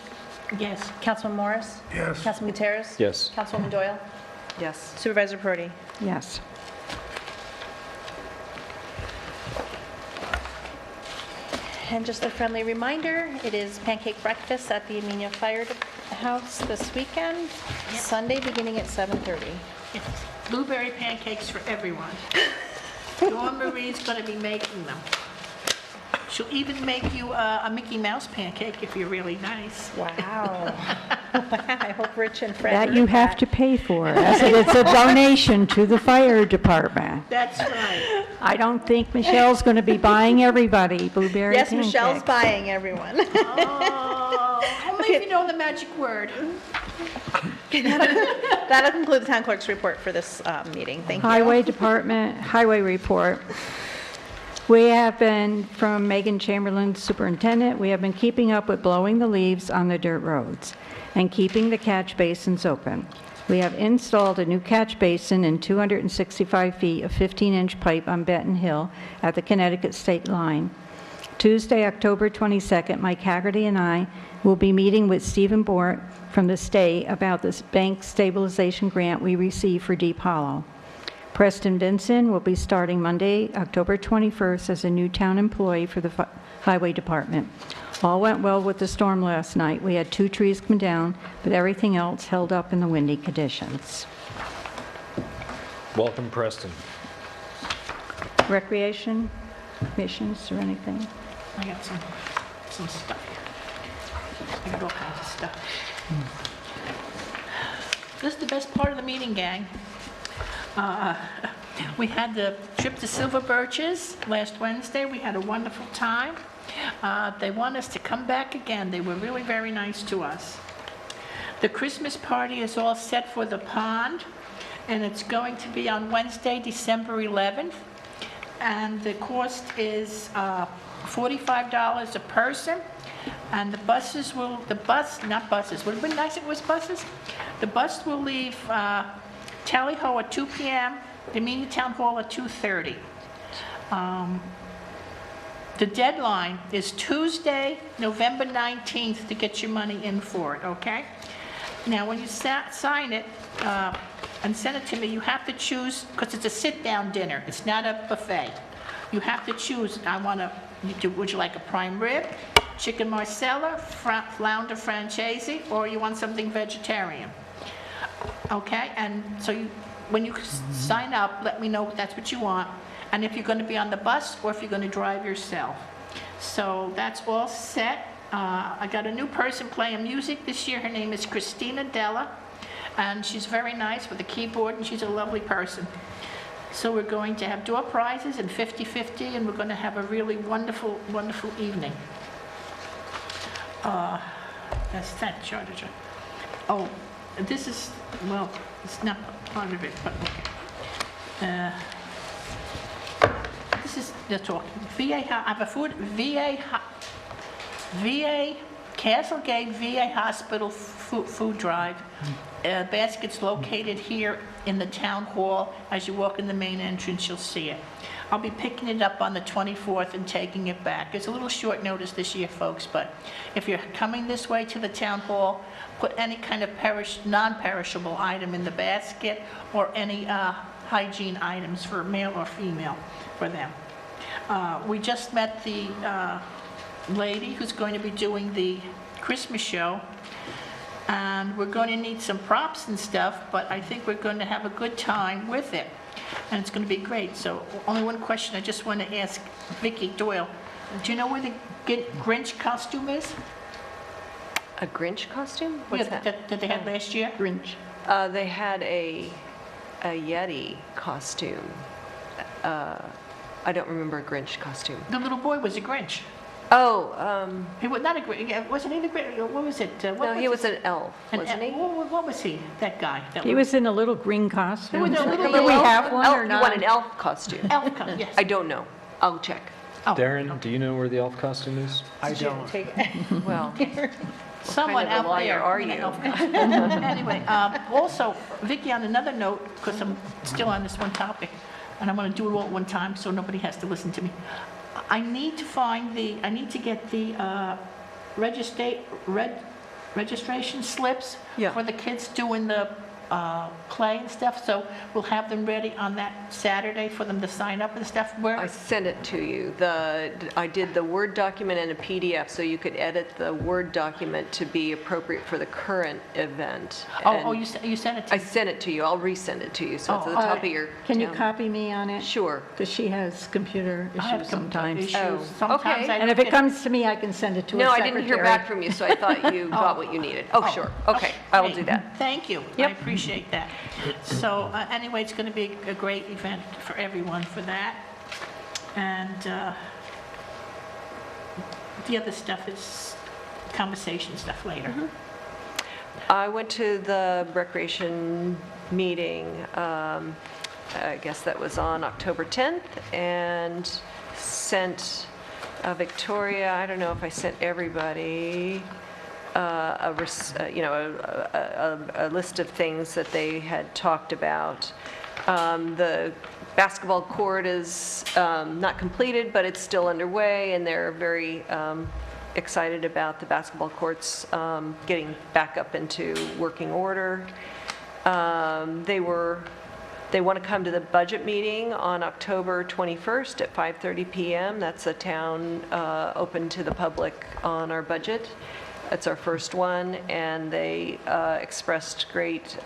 Yes. Councilman Morris? Yes. Councilman Gutierrez? Yes. Councilwoman Doyle? Yes. Supervisor Purdy? Yes. And just a friendly reminder, it is pancake breakfast at the Amenia Firehouse this weekend, Sunday, beginning at 7:30. It's blueberry pancakes for everyone. Dawn Marie's going to be making them. She'll even make you a Mickey Mouse pancake if you're really nice. Wow. I hope Rich and Fred That heard you have to pay for, as it's a donation to the fire department. That's right. I don't think Michelle's going to be buying everybody blueberry Yes, pancakes. Michelle's buying everyone. Oh, only if you know the magic word. That'll conclude the town clerk's report for this meeting. Thank you. Highway Department, Highway Report. We have been, from Megan Chamberlain, Superintendent, we have been keeping up with blowing the leaves on the dirt roads and keeping the catch basins open. We have installed a new catch basin and 265 feet of 15-inch pipe on Benton Hill at the Connecticut state line. Tuesday, October 22nd, Mike Haggerty and I will be meeting with Stephen Bort from the state about this bank stabilization grant we received for Deep Hollow. Preston Vinson will be starting Monday, October 21st as a new town employee for the Highway Department. All went well with the storm last night. We had 2 trees come down, but everything else held up in the windy conditions. Welcome, Preston. Recreation, missions, or anything? I got some stuff here. I got all kinds of stuff. This is the best part of the meeting, gang. We had the trip to Silver Birches last Wednesday. We had a wonderful time. They want us to come back again. They were really very nice to us. The Christmas party is all set for the pond, and it's going to be on Wednesday, December 11th. And the cost is $45 a person. And the buses will, not buses, would it have been nice if it was buses? The bus will leave Tally Ho at 2 p.m., the Amenia Town Hall at 2:30. The deadline is Tuesday, November 19th to get your money in for it, okay? Now, when you sign it and send it to me, you have to choose, because it's a sit-down dinner, it's not a buffet. You have to choose, would you like a prime rib, chicken marsala, flounder francese, or you want something vegetarian? Okay, and so when you sign up, let me know if that's what you want, and if you're going to be on the bus or if you're going to drive yourself. So that's all set. I got a new person playing music this year. Her name is Christina Della, and she's very nice with a keyboard, and she's a lovely person. So we're going to have door prizes and 50-50, and we're going to have a really wonderful, wonderful evening. That's that charter. Oh, this is, well, it's not part of it, but okay. This is, they're talking, VA, I have a VA, Castlegate VA Hospital food drive. Basket's located here in the town hall. As you walk in the main entrance, you'll see it. I'll be picking it up on the 24th and taking it back. It's a little short notice this year, folks, but if you're coming this way to the town hall, put any kind of non-perishable item in the basket, or any hygiene items for male or female for them. We just met the lady who's going to be doing the Christmas show, and we're going to need some props and stuff, but I think we're going to have a good time with it, and it's going to be great. So only one question I just want to ask Vicki Doyle. Do you know where the Grinch costume is? A Grinch costume? What's that? That they had last year? Grinch. They had a Yeti costume. I don't remember a Grinch costume. The little boy was a Grinch. Oh, He was not a Grinch. Wasn't he the Grinch? What was it? no, he was an elf, wasn't he? What was he? That guy? He was in a little green costume. He was in a little Do we elf- have one or You not? want an elf costume? Elf costume, yes. I don't know. I'll check. Oh, Darren, do you know where the elf costume is? I don't. Well, someone kind of a out liar there. are in an you? elf costume. Anyway, also, Vicki, on another note, because I'm still on this one topic, and I'm going to do it all at one time so nobody has to listen to me. I need to get the registration slips Yeah. for the kids doing the play and stuff, so we'll have them ready on that Saturday for them to sign up and stuff. I sent it to you. I did the Word document and a PDF, so you could edit the Word document to be appropriate for the current event. Oh, And you sent it to I me? sent it to you. I'll resend it to you, so it's at the Oh, top of your... Can you town. copy me on it? Sure. Because she has computer I have issues some sometimes. issues. Oh, Sometimes okay. I And don't if it get comes to me, I can send it to a No, I secretary. didn't hear back from you, so I thought you got what you needed. Oh, sure. Okay, I will great. do that. Thank you. I Yep. appreciate that. So anyway, it's going to be a great event for everyone for that. And the other stuff is conversation stuff later. I went to the recreation meeting, I guess that was on October 10th, and sent Victoria, I don't know if I sent everybody, a list of things that they had talked about. The basketball court is not completed, but it's still underway, and they're very excited about the basketball courts getting back up into working order. They want to come to the budget meeting on October 21st at 5:30 p.m. That's a town open to the public on our budget. It's our first one, and they expressed great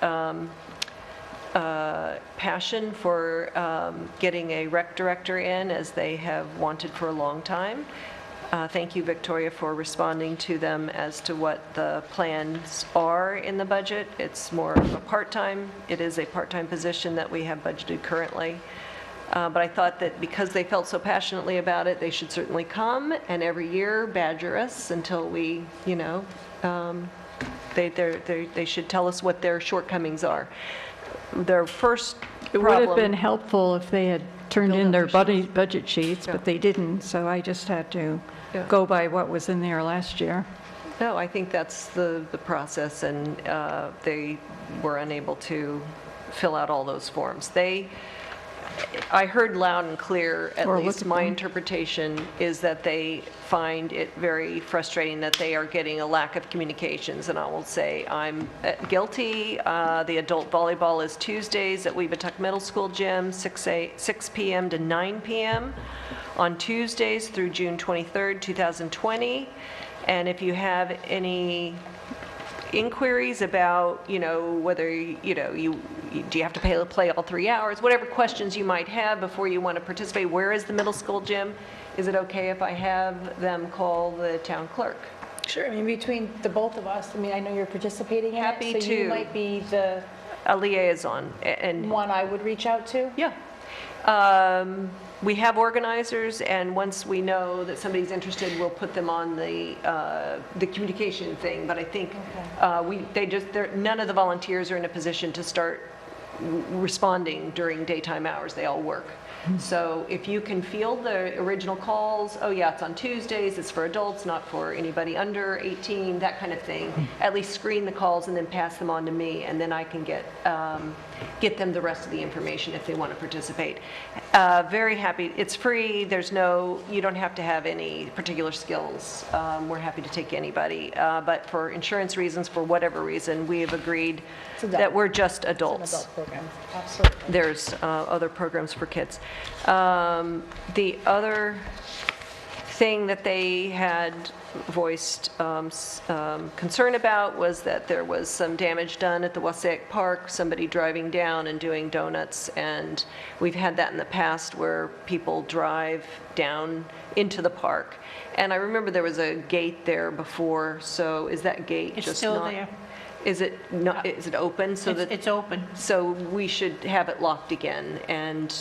passion for getting a rec director in, as they have wanted for a long time. Thank you, Victoria, for responding to them as to what the plans are in the budget. It's more of a part-time. It is a part-time position that we have budgeted currently. But I thought that because they felt so passionately about it, they should certainly come, and every year badger us until we, they should tell us what their shortcomings are. Their first It would have been helpful if they had turned in their budget sheets, Yeah. but they didn't, so I just had to go by what was in there last year. No, I think that's the process, and they were unable to fill out all those forms. I heard loud and clear, at Or look least at my them. interpretation is that they find it very frustrating that they are getting a lack of communications, and I will say I'm guilty. The adult volleyball is Tuesdays at Weebatuck Middle School gym, 6 p.m. to 9 p.m. on Tuesdays through June 23rd, 2020. And if you have any inquiries about, whether, do you have to play all 3 hours, whatever questions you might have before you want to participate, where is the middle school gym? Is it okay if I have them call the town clerk? Sure, between the both of us, I know you're participating in it. Happy So you to. might be the A liaison, and one I would reach out to? yeah. We have organizers, and once we know that somebody's interested, we'll put them on the communication thing. But I think none of the volunteers are in a position to start responding during daytime hours. They all work. So if you can field the original calls, oh yeah, it's on Tuesdays, it's for adults, not for anybody under 18, that kind of thing. At least screen the calls and then pass them on to me, and then I can get them the rest of the information if they want to participate. Very happy. It's free. You don't have to have any particular skills. We're happy to take anybody. But for insurance reasons, for whatever reason, we have agreed that we're just adults. It's an adult program, absolutely. There's other programs for kids. The other thing that they had voiced concern about was that there was some damage done at the Wassaic Park, somebody driving down and doing donuts, and we've had that in the past where people drive down into the park. And I remember there was a gate there before, so is that gate It's just still not? there. Is it open so that? It's open. So we should have it locked again, and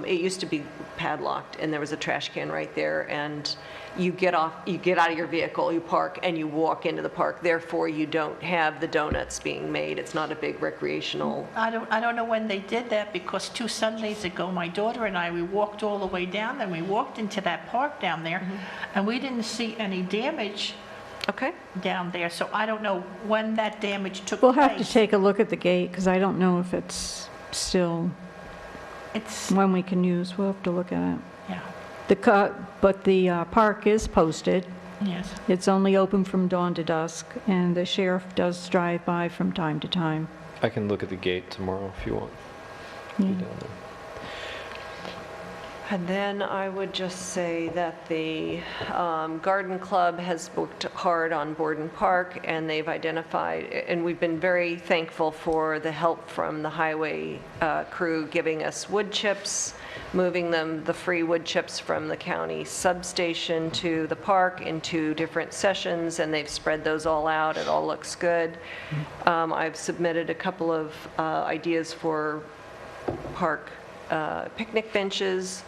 it used to be padlocked, and there was a trash can right there, and you get out of your vehicle, you park, and you walk into the park. Therefore, you don't have the donuts being made. It's not a big recreational. I don't know when they did that, because 2 Sundays ago, my daughter and I, we walked all the way down, and we walked into that park down there, and we didn't see any damage Okay. down there, so I don't know when that damage took place. We'll have to take a look at the gate, because I don't know if it's still It's, one we can use. We'll have to look at it. yeah, But the park is posted. yes. It's only open from dawn to dusk, and the sheriff does drive by from time to time. I can look at the gate tomorrow if you want. Be down there. And then I would just say that the Garden Club has worked hard on Borden Park, and they've identified, and we've been very thankful for the help from the highway crew giving us wood chips, moving the free wood chips from the county substation to the park into different sessions, and they've spread those all out. It all looks good. I've submitted a couple of ideas for park picnic benches.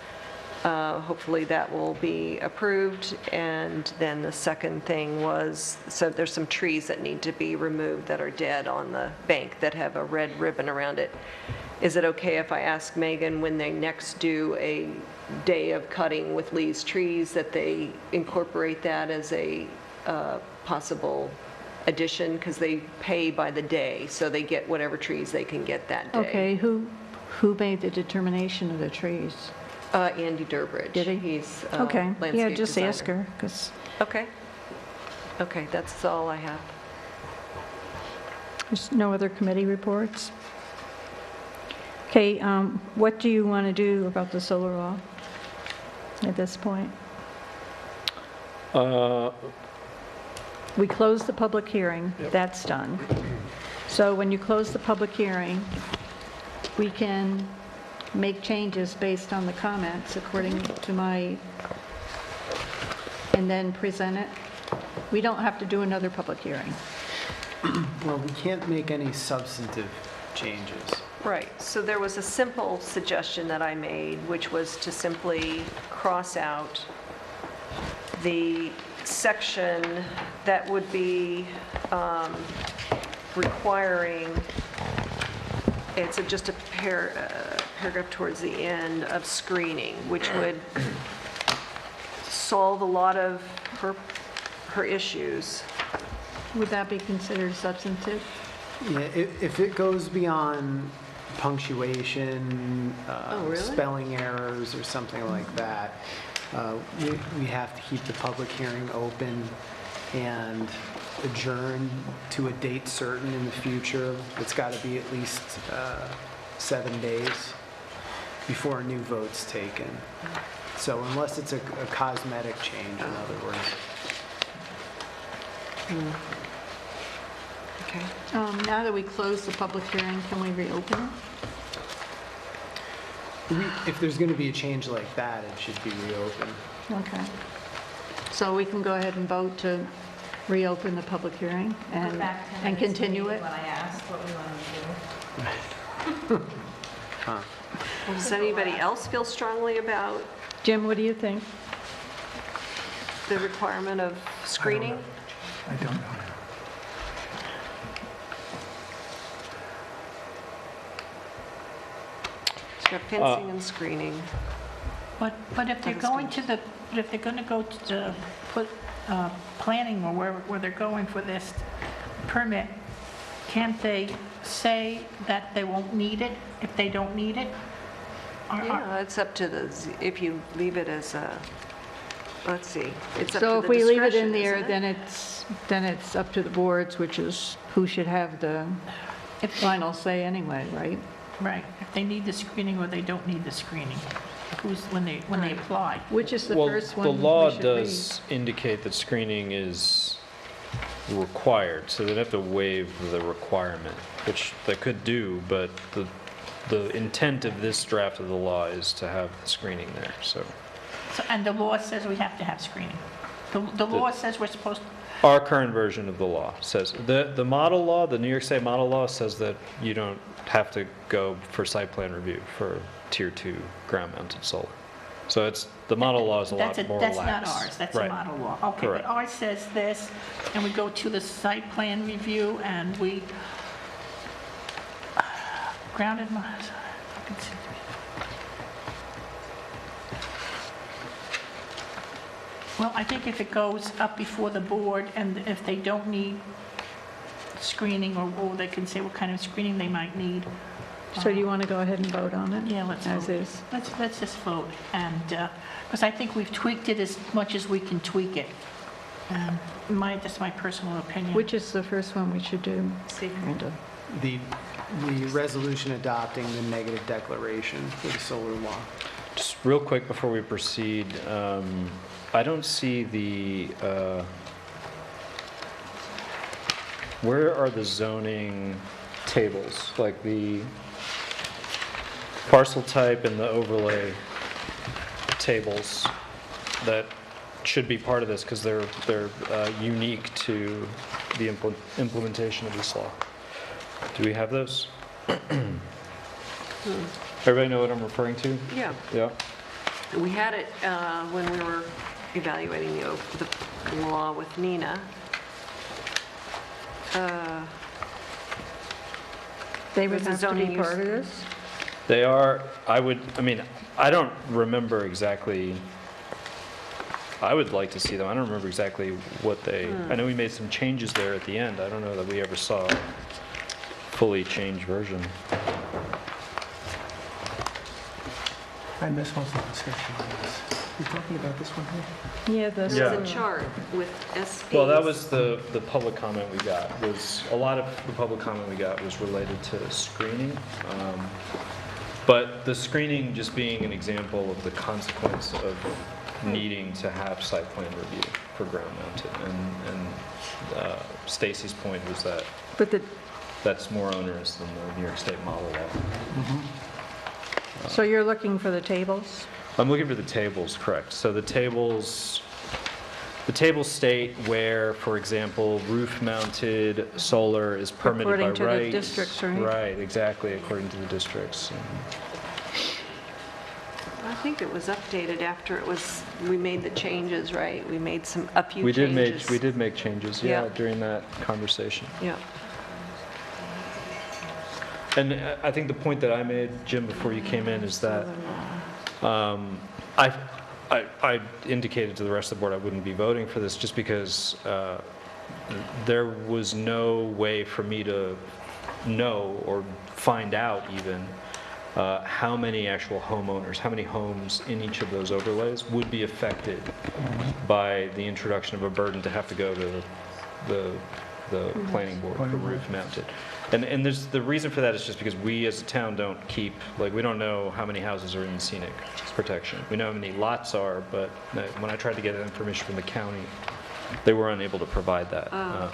Hopefully that will be approved. And then the second thing was, so there's some trees that need to be removed that are dead on the bank that have a red ribbon around it. Is it okay if I ask Megan when they next do a day of cutting with Lee's trees that they incorporate that as a possible addition? Because they pay by the day, so they get whatever trees they can get that day. Okay, who made the determination of the trees? Andy Durbridge. Did he? He's Okay, landscape yeah, just designer. ask her, because Okay. Okay, that's all I have. there's no other committee reports. Okay, what do you want to do about the solar law at this point? We closed the public hearing, that's done. So when you close the public hearing, we can make changes based on the comments according to and then present it. We don't have to do another public hearing. Well, we can't make any substantive changes. Right, so there was a simple suggestion that I made, which was to simply cross out the section that would be requiring, it's just a paragraph towards the end of screening, which would solve a lot of her issues. Would that be considered substantive? Yeah, if it goes beyond punctuation, really? spelling errors, or something like that, we have to keep the public hearing open and adjourn to a date certain in the future. It's got to be at least 7 days before a new vote's taken. So unless it's a cosmetic change, in other words. Okay. Now that we closed the public hearing, can we reopen it? If there's going to be a change like that, it should be reopened. Okay. So we can go ahead and vote to reopen the public hearing and continue it? When I asked what we wanted to do. Does anybody else feel strongly about Jim, what do you think? the requirement of screening? I don't know. It's got fencing and screening. But if they're going to if they're going to go to the planning or where they're going for this permit, can't they say that they won't need it if they don't need it? Yeah, it's up to if you leave it as a, let's see, it's up to the discretion, So if we leave it in there, isn't it? then it's up to the boards, which is who should have the final say anyway, right? Right, if they need the screening or they don't need the screening, when they apply. Which is the Well, first the one law we should read? does indicate that screening is required, so they'd have to waive the requirement, which they could do, but the intent of this draft of the law is to have the screening there, so. And the law says we have to have screening. The law says we're supposed to. Our current version of the law says, the model law, the New York State model law says that you don't have to go for site plan review for tier 2 ground mounted solar. So the model law is a lot more lax. That's not ours, that's a Right. model law. Okay, Correct. but ours says this, and we go to the site plan review, and we grounded my. Well, I think if it goes up before the board, and if they don't need screening, or they can say what kind of screening they might need. So do you want to go ahead and vote on it? Yeah, let's As vote. is. Let's just vote, and, because I think we've tweaked it as much as we can tweak it. Just my personal opinion. Which is the first one we should do? Brenda? The resolution adopting the negative declaration for the solar law. Just real quick before we proceed, I don't see where are the zoning tables, like the parcel type and the overlay tables that should be part of this, because they're unique to the implementation of this law. Do we have those? Everybody know what I'm referring to? Yeah. Yeah. We had it when we were evaluating the law with Nina. They would With the have to zoning be use- part of this? They are, I mean, I don't remember exactly, I would like to see them. I don't remember exactly what they, I know we made some changes there at the end. I don't know that we ever saw a fully changed version. I missed most of the discussion on this. You talking about this one here? Yeah, There's Yeah. a chart with SPs. Well, that was the public comment we got, was, a lot of the public comment we got was related to screening. But the screening just being an example of the consequence of needing to have site plan review for ground mounted. And Stacy's point was that But the, that's more onerous than the New York State model law. so you're looking for the tables? I'm looking for the tables, correct. So the tables state where, for example, roof-mounted solar is permitted by right. According to the districts, right? Right, exactly, according to the districts. I think it was updated after it was, we made the changes, right? We made a few We changes. did make changes, Yeah. during that conversation. Yeah. And I think the point that I made, Jim, before you came in, is that I indicated to the rest of the board I wouldn't be voting for this just because there was no way for me to know or find out even how many actual homeowners, how many homes in each of those overlays would be affected by the introduction of a burden to have to go to the planning board for roof mounted. And there's, the reason for that is just because we as a town don't keep, like, we don't know how many houses are in the scenic protection. We know how many lots are, but when I tried to get that information from the county, they were unable to provide that.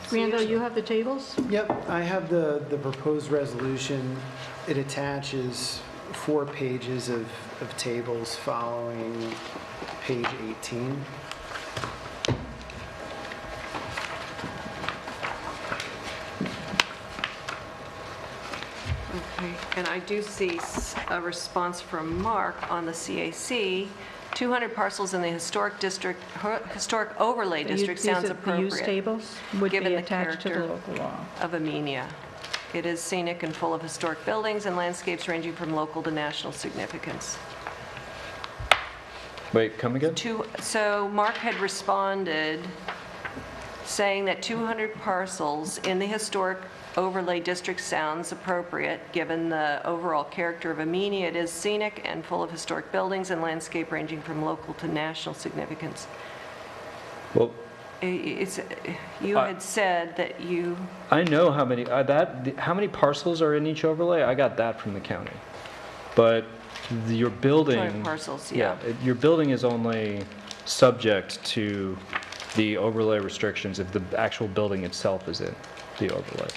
Randall, you have the tables? Yep, I have the proposed resolution. It attaches 4 pages of tables following page 18. Okay, and I do see a response from Mark on the CAC. 200 parcels in the historic overlay district sounds The use appropriate tables would given be the attached to the character local law. of Amenia. It is scenic and full of historic buildings and landscapes ranging from local to national significance. Wait, come again? So Mark had responded saying that 200 parcels in the historic overlay district sounds appropriate, given the overall character of Amenia. It is scenic and full of historic buildings and landscape ranging from local to national significance. Well, You had said that you, I know how many, how many parcels are in each overlay? I got that from the county. But your building. 200 parcels, yeah. Your building is only subject to the overlay restrictions if the actual building itself is in the overlay.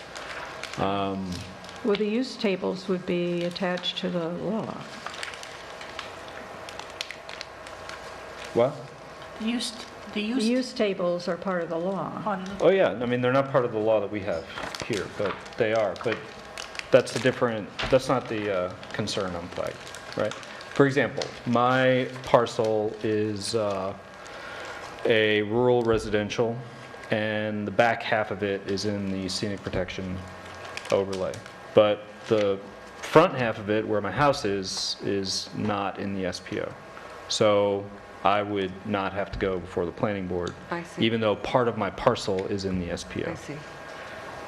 Well, the use tables would be attached to the law. What? The The use use tables are part of the law. on, Oh, yeah, I mean, they're not part of the law that we have here, but they are. But that's a different, that's not the concern I'm flagging, right? For example, my parcel is a rural residential, and the back half of it is in the scenic protection overlay. But the front half of it, where my house is not in the SPO. So I would not have to go before the planning board. I see. Even though part of my parcel is in the SPO. I see.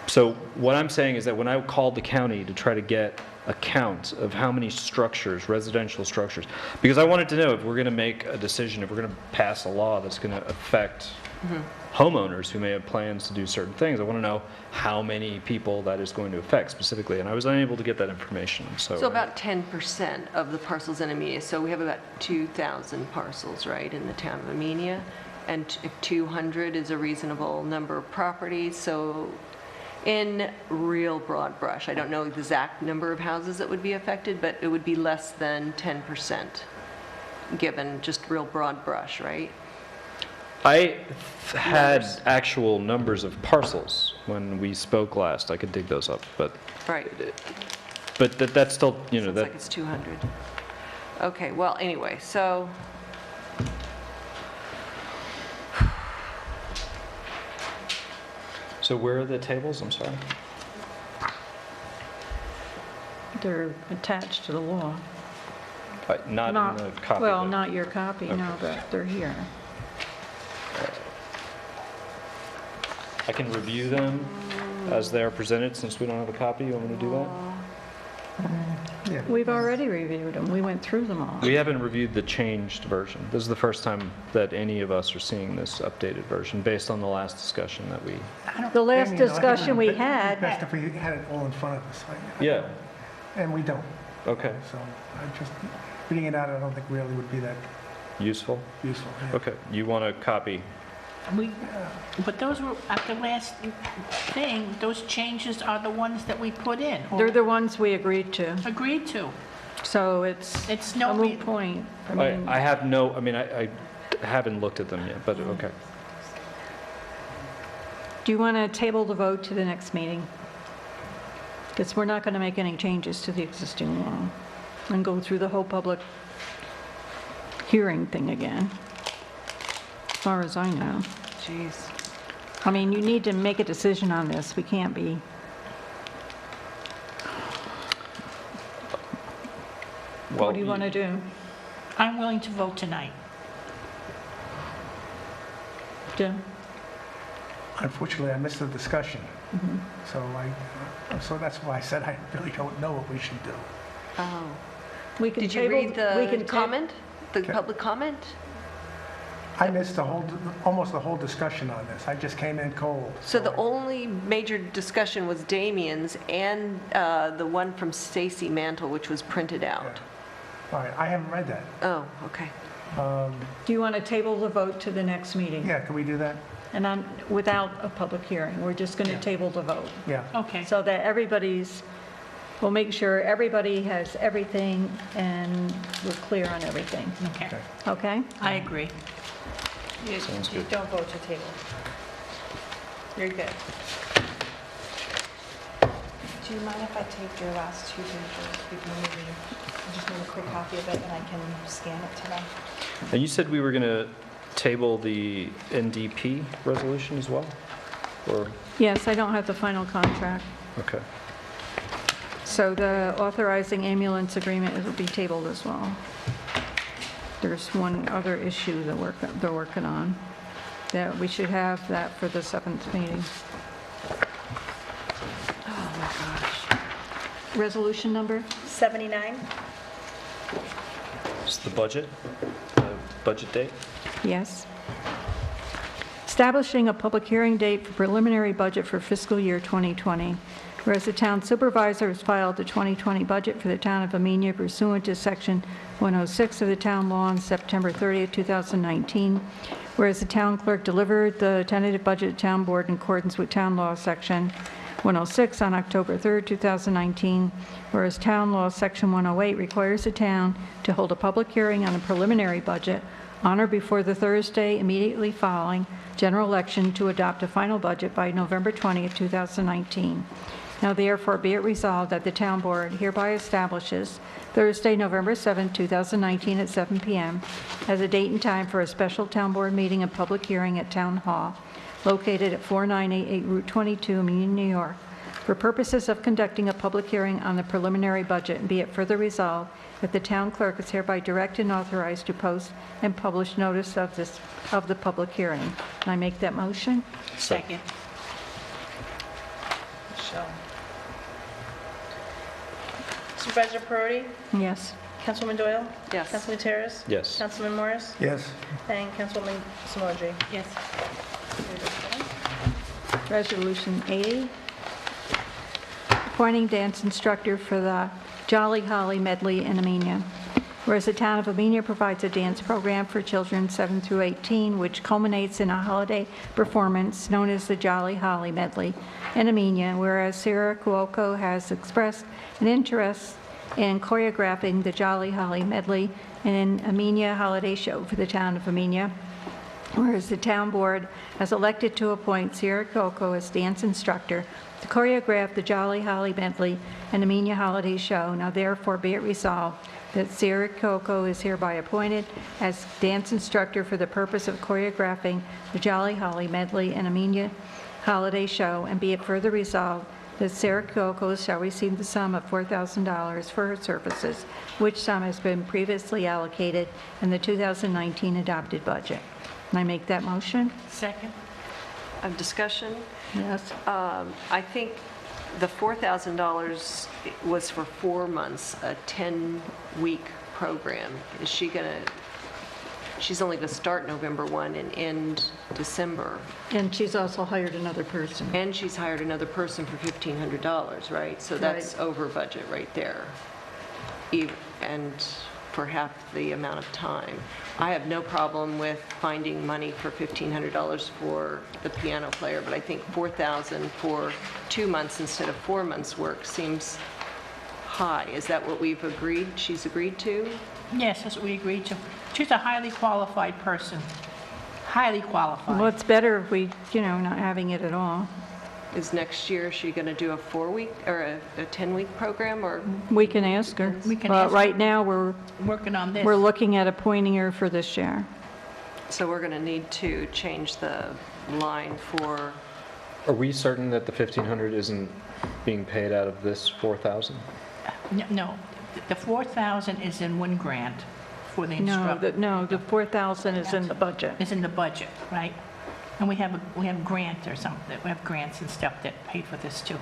So what I'm saying is that when I called the county to try to get a count of how many structures, residential structures, because I wanted to know if we're going to make a decision, if we're going to pass a law that's going to affect homeowners who may have plans to do certain things, I want to know how many people that is going to affect specifically, and I was unable to get that information. So about 10% of the parcels in Amenia. So we have about 2,000 parcels, right, in the town of Amenia. And if 200 is a reasonable number of properties, so in real broad brush, I don't know the exact number of houses that would be affected, but it would be less than 10%, given just real broad brush, right? I had actual numbers of parcels when we spoke last. I could dig those up, but Right. that's still, you know, Sounds that like it's 200. Okay, well, anyway, so, So where are the tables? I'm sorry. They're attached to the law. Not in the copy. Well, but- not your copy, no, Okay. but they're here. I can review them as they are presented, since we don't have a copy. You want me to do that? Yeah. We've already reviewed them. We went through them all. We haven't reviewed the changed version. This is the first time that any of us are seeing this updated version, based on the last discussion that we... The last Amy, I think discussion we it'd be had, Best if we had it all in front of us. Yeah, And we don't. okay. So I just, reading it out, I don't think really would be that Useful? useful. Yeah. Okay, you want a copy? But those were, at the last thing, those changes are the ones that we put in, or they're the ones we agreed to, agreed to. so it's It's a no, moot point. I mean, I have no, I mean, I haven't looked at them yet, but okay. do you want to table the vote to the next meeting? Because we're not going to make any changes to the existing law and go through the whole public hearing thing again, as far as I know. jeez. I mean, you need to make a decision on this. We can't be, what do you want to do? I'm willing to vote tonight. Jim? Unfortunately, I missed the discussion. Mm-hmm. So that's why I said I really don't know what we should do. Oh. We can Did you table- read we the can comment? The Okay. public comment? I missed almost the whole discussion on this. I just came in cold. So the only major discussion was Damien's and the one from Stacy Mantle, which was printed out. All right, I haven't read that. Oh, okay. Do you want to table the vote to the next meeting? Yeah, can we do that? And without a public hearing, we're just going to Yeah. table the vote, Yeah. Okay. so that we'll make sure everybody has everything and we're clear on everything, Okay. okay? I agree. Sounds You good. don't vote to table. You're good. Do you mind if I take your last two pages before maybe I just need a quick copy of it and I can scan it to them? And you said we were going to table the NDP resolution as well? Or, Yes, I don't have the final contract. okay. So the authorizing ambulance agreement will be tabled as well. There's one other issue that they're working on, that we should have that for the 7th meeting. Oh, my gosh. Resolution number? 79? Is the budget date? Yes. Establishing a public hearing date for preliminary budget for fiscal year 2020. Whereas the town supervisor has filed the 2020 budget for the town of Amenia pursuant to Section 106 of the town law on September 30th, 2019. Whereas the town clerk delivered the tentative budget to town board in accordance with town law Section 106 on October 3rd, 2019. Whereas town law Section 108 requires the town to hold a public hearing on the preliminary budget on or before the Thursday immediately following general election to adopt a final budget by November 20th, 2019. Now therefore be it resolved that the town board hereby establishes Thursday, November 7, 2019 at 7 p.m. as a date and time for a special town board meeting and public hearing at Town Hall located at 4988 Route 22, Amenia, New York, for purposes of conducting a public hearing on the preliminary budget, and be it further resolved that the town clerk is hereby directed and authorized to post and publish notice of the public hearing. Can I make that motion? Second. Michelle. Supervisor Perotti? Yes. Councilwoman Doyle? Yes. Councilman Terrace? Yes. Councilman Morris? Yes. And Councilwoman Simodri? Yes. Resolution 80, appointing dance instructor for the Jolly Holly Medley in Amenia. Whereas the town of Amenia provides a dance program for children 7 through 18, which culminates in a holiday performance known as the Jolly Holly Medley in Amenia. Whereas Sarah Cuoco has expressed an interest in choreographing the Jolly Holly Medley in Amenia holiday show for the town of Amenia. Whereas the town board has elected to appoint Sierra Coco as dance instructor to choreograph the Jolly Holly Bentley and Amenia Holiday Show, now therefore be it resolved that Sierra Coco is hereby appointed as dance instructor for the purpose of choreographing the Jolly Holly Medley and Amenia Holiday Show, and be it further resolved that Sarah Coco shall receive the sum of $4,000 for her services, which sum has been previously allocated in the 2019 adopted budget. Can I make that motion? Second? Discussion? Yes. I think the $4,000 was for 4 months, a 10-week program. Is she going to, she's only going to start November 1 and end December. And she's also hired another person. And she's hired another person for $1,500, right? So that's Right. over budget right there. And for half the amount of time. I have no problem with finding money for $1,500 for the piano player, but I think $4,000 for 2 months instead of 4 months' work seems high. Is that what we've agreed, she's agreed to? Yes, that's what we agreed to. She's a highly qualified person. Highly qualified. Well, it's better if we, not having it at all. Is next year she going to do a 4-week or a 10-week program, or? We can ask her. We can But ask her. right now, we're Working on this. looking at appointing her for this year. So we're going to need to change the line for, Are we certain that the 1,500 isn't being paid out of this 4,000? No, the 4,000 is in one grant for the instructor. No, the 4,000 is in the budget. It's in the budget, right? And we have grant or something, we have grants and stuff that paid for this too.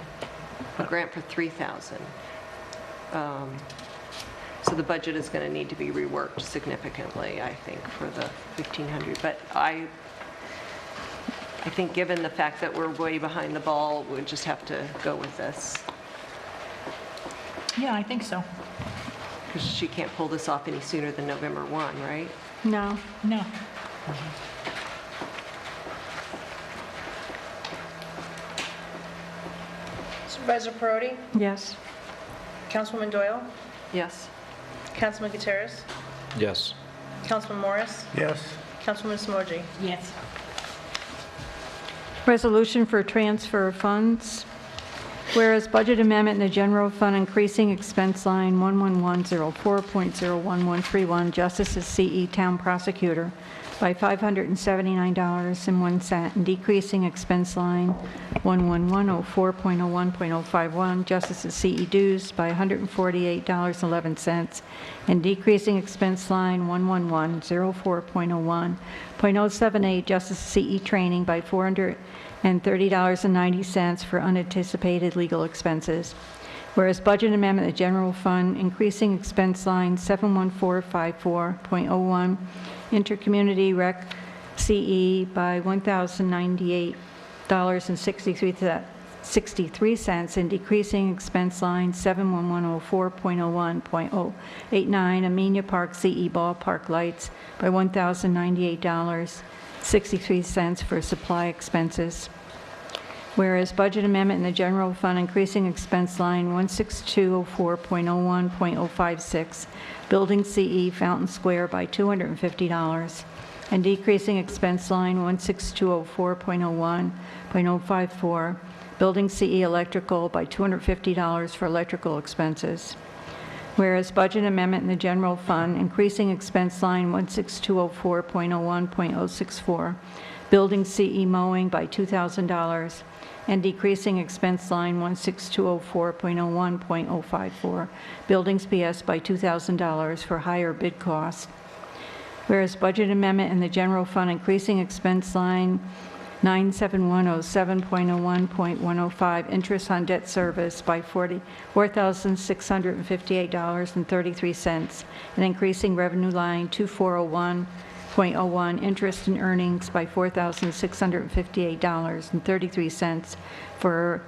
a grant for $3,000. So the budget is going to need to be reworked significantly, I think, for the 1,500. But I think given the fact that we're way behind the ball, we just have to go with this. Yeah, I think so. Because she can't pull this off any sooner than November 1, right? No. No. Supervisor Perotti? Yes. Councilwoman Doyle? Yes. Councilman Gutierrez? Yes. Councilman Morris? Yes. Councilwoman Samorgi? Yes. Resolution for transfer of funds. Whereas budget amendment in the general fund increasing expense line 11104.01131, Justice's CE Town Prosecutor, by $579.01, and decreasing expense line 11104.01.051, Justice's CE Dues, by $148.11, and decreasing expense line 11104.01.078, Justice's CE Training, by $430.90 for unanticipated legal expenses. Whereas budget amendment, the general fund, increasing expense line 71454.01, intercommunity rec CE by $1,098.63, and decreasing expense line 71104.01.089, Amenia Park CE ballpark lights by $1,098.63 for supply expenses. Whereas budget amendment in the general fund increasing expense line 16204.01.056, building CE Fountain Square by $250, and decreasing expense line 16204.01.054, building CE electrical by $250 for electrical expenses. Whereas budget amendment in the general fund increasing expense line 16204.01.064, building CE mowing by $2,000, and decreasing expense line 16204.01.054, buildings PS by $2,000 for higher bid cost. Whereas budget amendment in the general fund increasing expense line 97107.01.105, interest on debt service by $4,658.33, and increasing revenue line 2401.01, interest and earnings by $4,658.33 for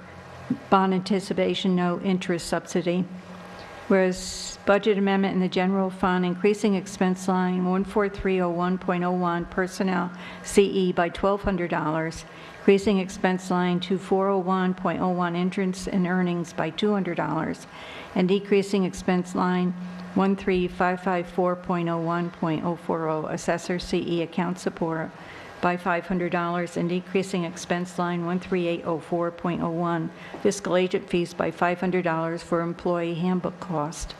bond anticipation note interest subsidy. Whereas budget amendment in the general fund increasing expense line 14301.01, personnel CE by $1,200, increasing expense line 2401.01, interest and earnings by $200, and decreasing expense line 13554.01.040, assessor CE account support by $500 and decreasing expense line 13804.01 fiscal agent fees by $500 for employee handbook cost.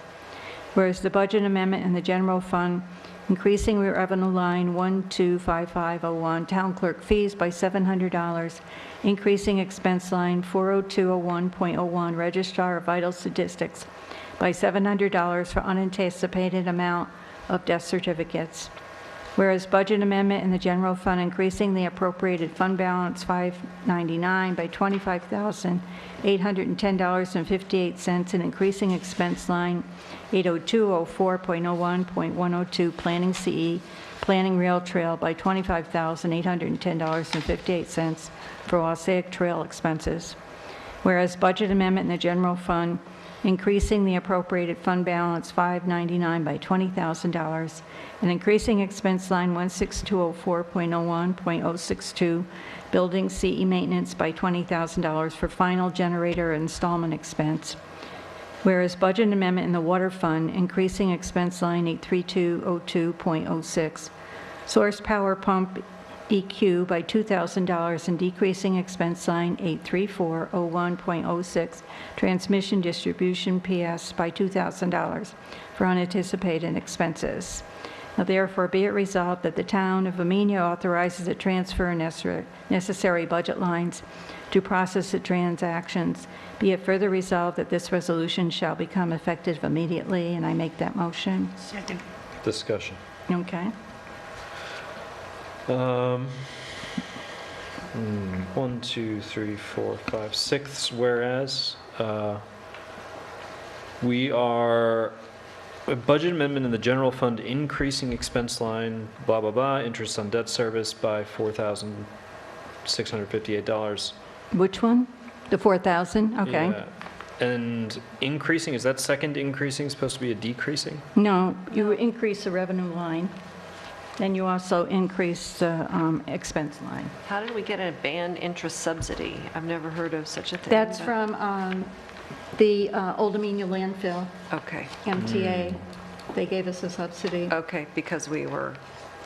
Whereas the budget amendment in the general fund increasing revenue line 125501 town clerk fees by $700, increasing expense line 40201.01 registrar of vital statistics by $700 for unanticipated amount of death certificates. Whereas budget amendment in the general fund increasing the appropriated fund balance 599 by $25,810.58 and increasing expense line 80204.01.102 planning CE, planning rail trail by $25,810.58 for Wassaic Trail expenses. Whereas budget amendment in the general fund increasing the appropriated fund balance 599 by $20,000 and increasing expense line 16204.01.062 building CE maintenance by $20,000 for final generator installment expense. Whereas budget amendment in the water fund increasing expense line 83202.06 source power pump EQ by $2,000 and decreasing expense line 83401.06 transmission distribution PS by $2,000 for unanticipated expenses. Now therefore be it resolved that the town of Amenia authorizes a transfer necessary budget lines to process the transactions. Be it further resolved that this resolution shall become effective immediately, and I make that motion. Second. Discussion. Okay. 1, 2, 3, 4, 5, 6, whereas we are a budget amendment in the general fund increasing expense line, blah, blah, blah, interest on debt service by $4,658. Which one? The 4,000? Okay. Yeah. And increasing, is that second increasing supposed to be a decreasing? No, you increase the revenue line, then you also increase the expense line. How did we get a band interest subsidy? I've never heard of such a thing. That's but- from the Old Amenia landfill, Okay, MTA. They gave us a subsidy. okay, because we were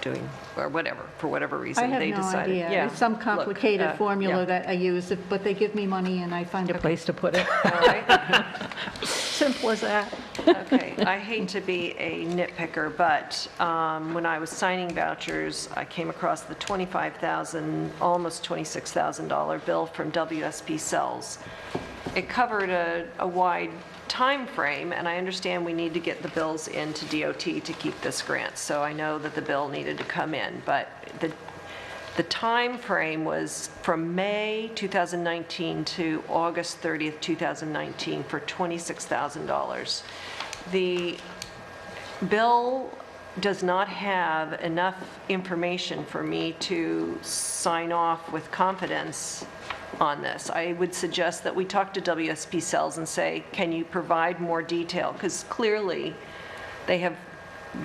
doing, or whatever, for whatever reason, I have they no decided. idea. Yeah, It's some look, complicated formula yeah. that I use, but they give me money and I find a place to put it. All right. Simple as that. Okay, I hate to be a nitpicker, but when I was signing vouchers, I came across the $25,000, almost $26,000 bill from WSP Cells. It covered a wide time frame, and I understand we need to get the bills into DOT to keep this grant, so I know that the bill needed to come in, but the time frame was from May 2019 to August 30th, 2019 for $26,000. The bill does not have enough information for me to sign off with confidence on this. I would suggest that we talk to WSP Cells and say, can you provide more detail? Because clearly they have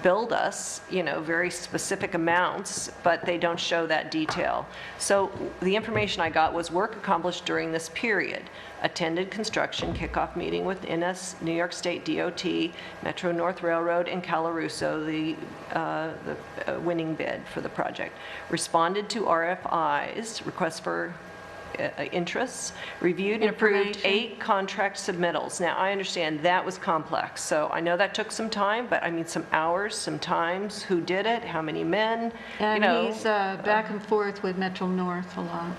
billed us, very specific amounts, but they don't show that detail. So the information I got was work accomplished during this period. Attended construction kickoff meeting with NS, New York State DOT, Metro North Railroad, and Calaruso, the winning bid for the project. Responded to RFIs, requests for interests, reviewed and approved 8 contract submittals. Now, I understand that was complex, so I know that took some time, but I mean, some hours, some times, who did it, how many men, And he's back and forth with Metro North a lot.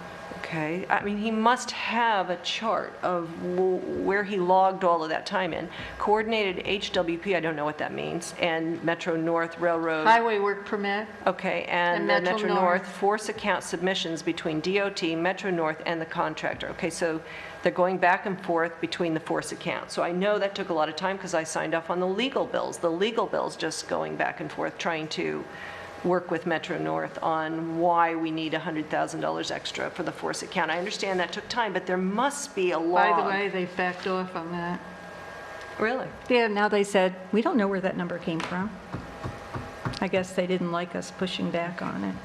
Okay, I mean, he must have a chart of where he logged all of that time in. Coordinated HWP, I don't know what that means, and Metro North Railroad. Highway work permit. Okay, and And then Metro Metro North, North. force account submissions between DOT, Metro North, and the contractor. Okay, so they're going back and forth between the force accounts. So I know that took a lot of time because I signed off on the legal bills. The legal bills just going back and forth, trying to work with Metro North on why we need $100,000 extra for the force account. I understand that took time, but there must be a log. By the way, they backed off on that. Really? Yeah, now they said, we don't know where that number came from. I guess they didn't like us pushing back on it.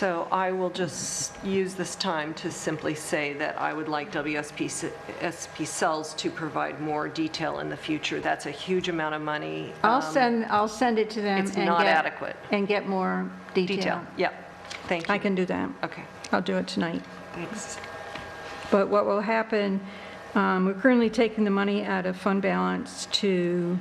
So I will just use this time to simply say that I would like WSP Cells to provide more detail in the future. That's a huge amount of money. I'll send it to them. It's and not get- adequate. And get more detail. Detail, yep. Thank you. I can do that. Okay, I'll do it tonight. thanks. But what will happen, we're currently taking the money out of fund balance to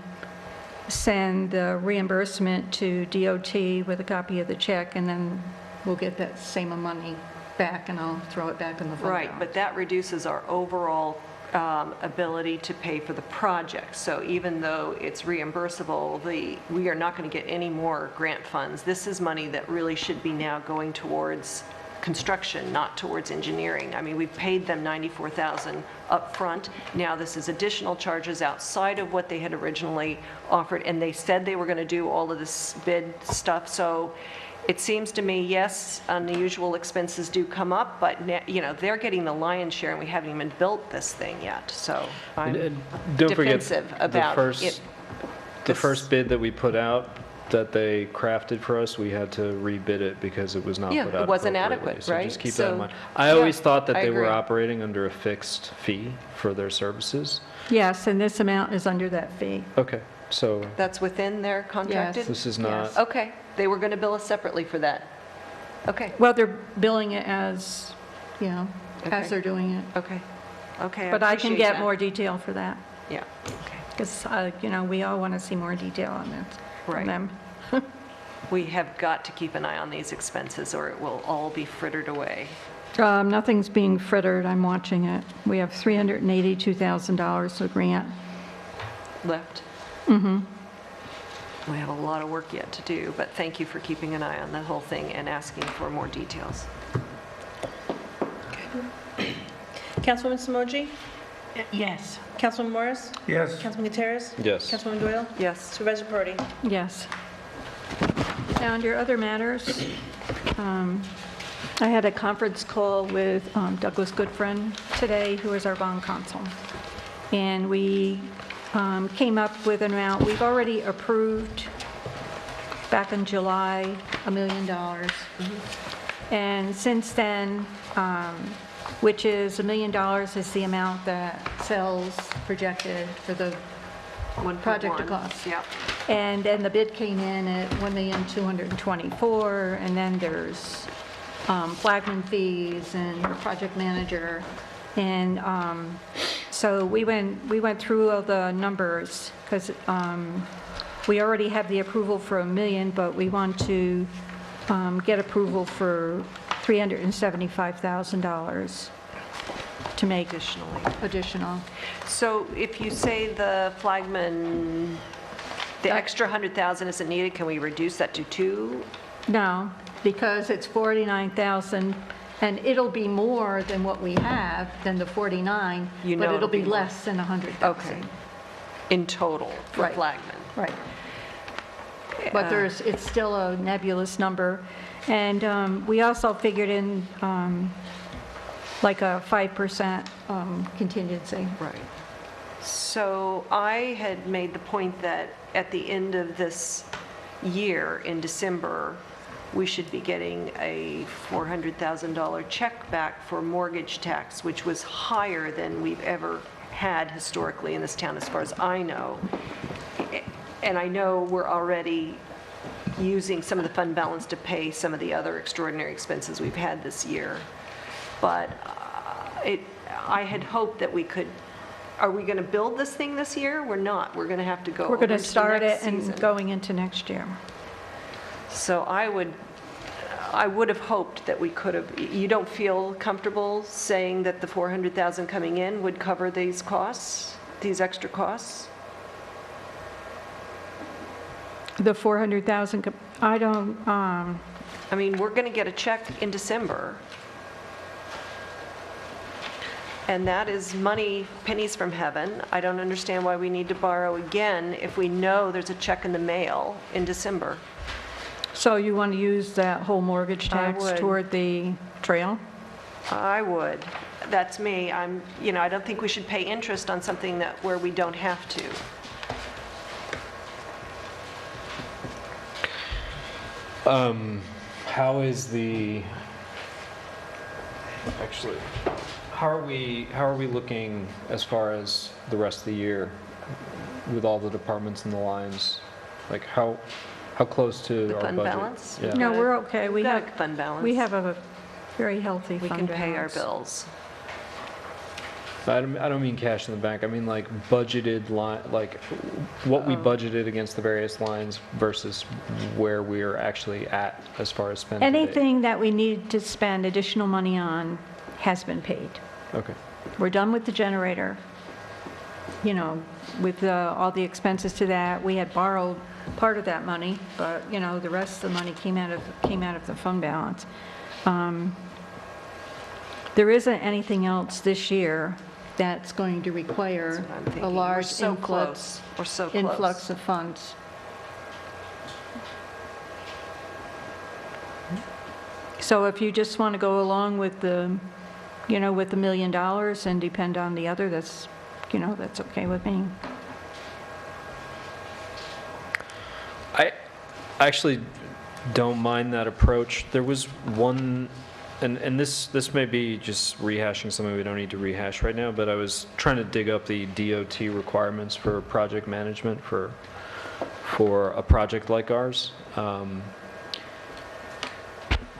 send the reimbursement to DOT with a copy of the check, and then we'll get that same money back, and I'll throw it back in the fund balance. Right, but that reduces our overall ability to pay for the project. So even though it's reimbursable, we are not going to get any more grant funds. This is money that really should be now going towards construction, not towards engineering. I mean, we've paid them $94,000 up front. Now this is additional charges outside of what they had originally offered, and they said they were going to do all of this bid stuff. So it seems to me, yes, unusual expenses do come up, but they're getting the lion's share, and we haven't even built this thing yet. So I'm Don't forget defensive about it. the first bid that we put out that they crafted for us, we had to rebid it because it was not Yeah, put out it wasn't appropriately. adequate, So right? just keep that So, in mind. I always thought that I they were agree. operating under a fixed fee for their services. Yes, and this amount is under that fee. Okay, so That's within their contracted? this is not, Okay, they were going to bill us separately for that. Okay, Well, they're billing it as Okay. they're doing it. okay, okay. But I can appreciate get that. more detail for that, Yeah, okay. because, we all want to see more detail on this Right. from them. We have got to keep an eye on these expenses, or it will all be frittered away. Nothing's being frittered, I'm watching it. We have $382,000 of grant. Left? Mm-hmm. We have a lot of work yet to do, but thank you for keeping an eye on the whole thing and asking for more details. Councilwoman Samoji? Yes. Councilwoman Morris? Yes. Councilman Gutierrez? yes. Councilwoman Doyle? Yes. Supervisor Perotti? Yes. Now, under other matters, I had a conference call with Douglas Goodfriend today, who is our bond counsel. And we came up with an amount, we've already approved back in July, $1 million. And since then, which is $1 million is the amount that Cells projected for the project to 1.1. cost. Yep. And then the bid came in at $1,224,000, and then there's flagman fees and your project manager. And so we went through all the numbers, because we already have the approval for $1 million, but we want to get approval for $375,000 to make additional. So if you say the flagman, the extra 100,000 isn't needed, can we reduce that to 2? No, because it's 49,000, and it'll be more than what we have, than the 49, You but know it'll be more. less than 100,000. Okay. In total for Right. flagman? Right. But it's still a nebulous number. And we also figured in like a 5% contingency. Right. So I had made the point that at the end of this year, in December, we should be getting a $400,000 check back for mortgage tax, which was higher than we've ever had historically in this town, as far as I know. And I know we're already using some of the fund balance to pay some of the other extraordinary expenses we've had this year. But I had hoped that we could, are we going to build this thing this year? We're not. We're going to have to go We're going over to into start it next and season. going into next year. So I would have hoped that we could have, you don't feel comfortable saying that the 400,000 coming in would cover these costs, these extra costs? The 400,000, I don't, I mean, we're going to get a check in December. And that is money, pennies from heaven. I don't understand why we need to borrow again if we know there's a check in the mail in December. so you want to use that whole mortgage tax would. toward the trail? I would. That's me. I don't think we should pay interest on something where we don't have to. how is the, actually, how are we looking as far as the rest of the year with all the departments and the lines? Like how close to The our fund budget? balance? Yeah. No, we're okay. We've got a fund balance. We have a very healthy We fund can pay our balance. bills. I don't mean cash in the bank. I mean like budgeted line, like what we budgeted against the various lines versus where we're actually at as far as spending. Anything that we need to spend additional money on has been paid. Okay. We're done with the generator. You know, with all the expenses to that, we had borrowed part of that money, but, you know, the rest of the money came out of the fund balance. There isn't anything else this year that's going to require That's what I'm a thinking. large We're so close. We're so close. influx of funds. So if you just want to go along with the, you know, with the $1 million and depend on the other, that's, you know, that's okay with me. I actually don't mind that approach. There was one, and this may be just rehashing something we don't need to rehash right now, but I was trying to dig up the DOT requirements for project management for a project like ours.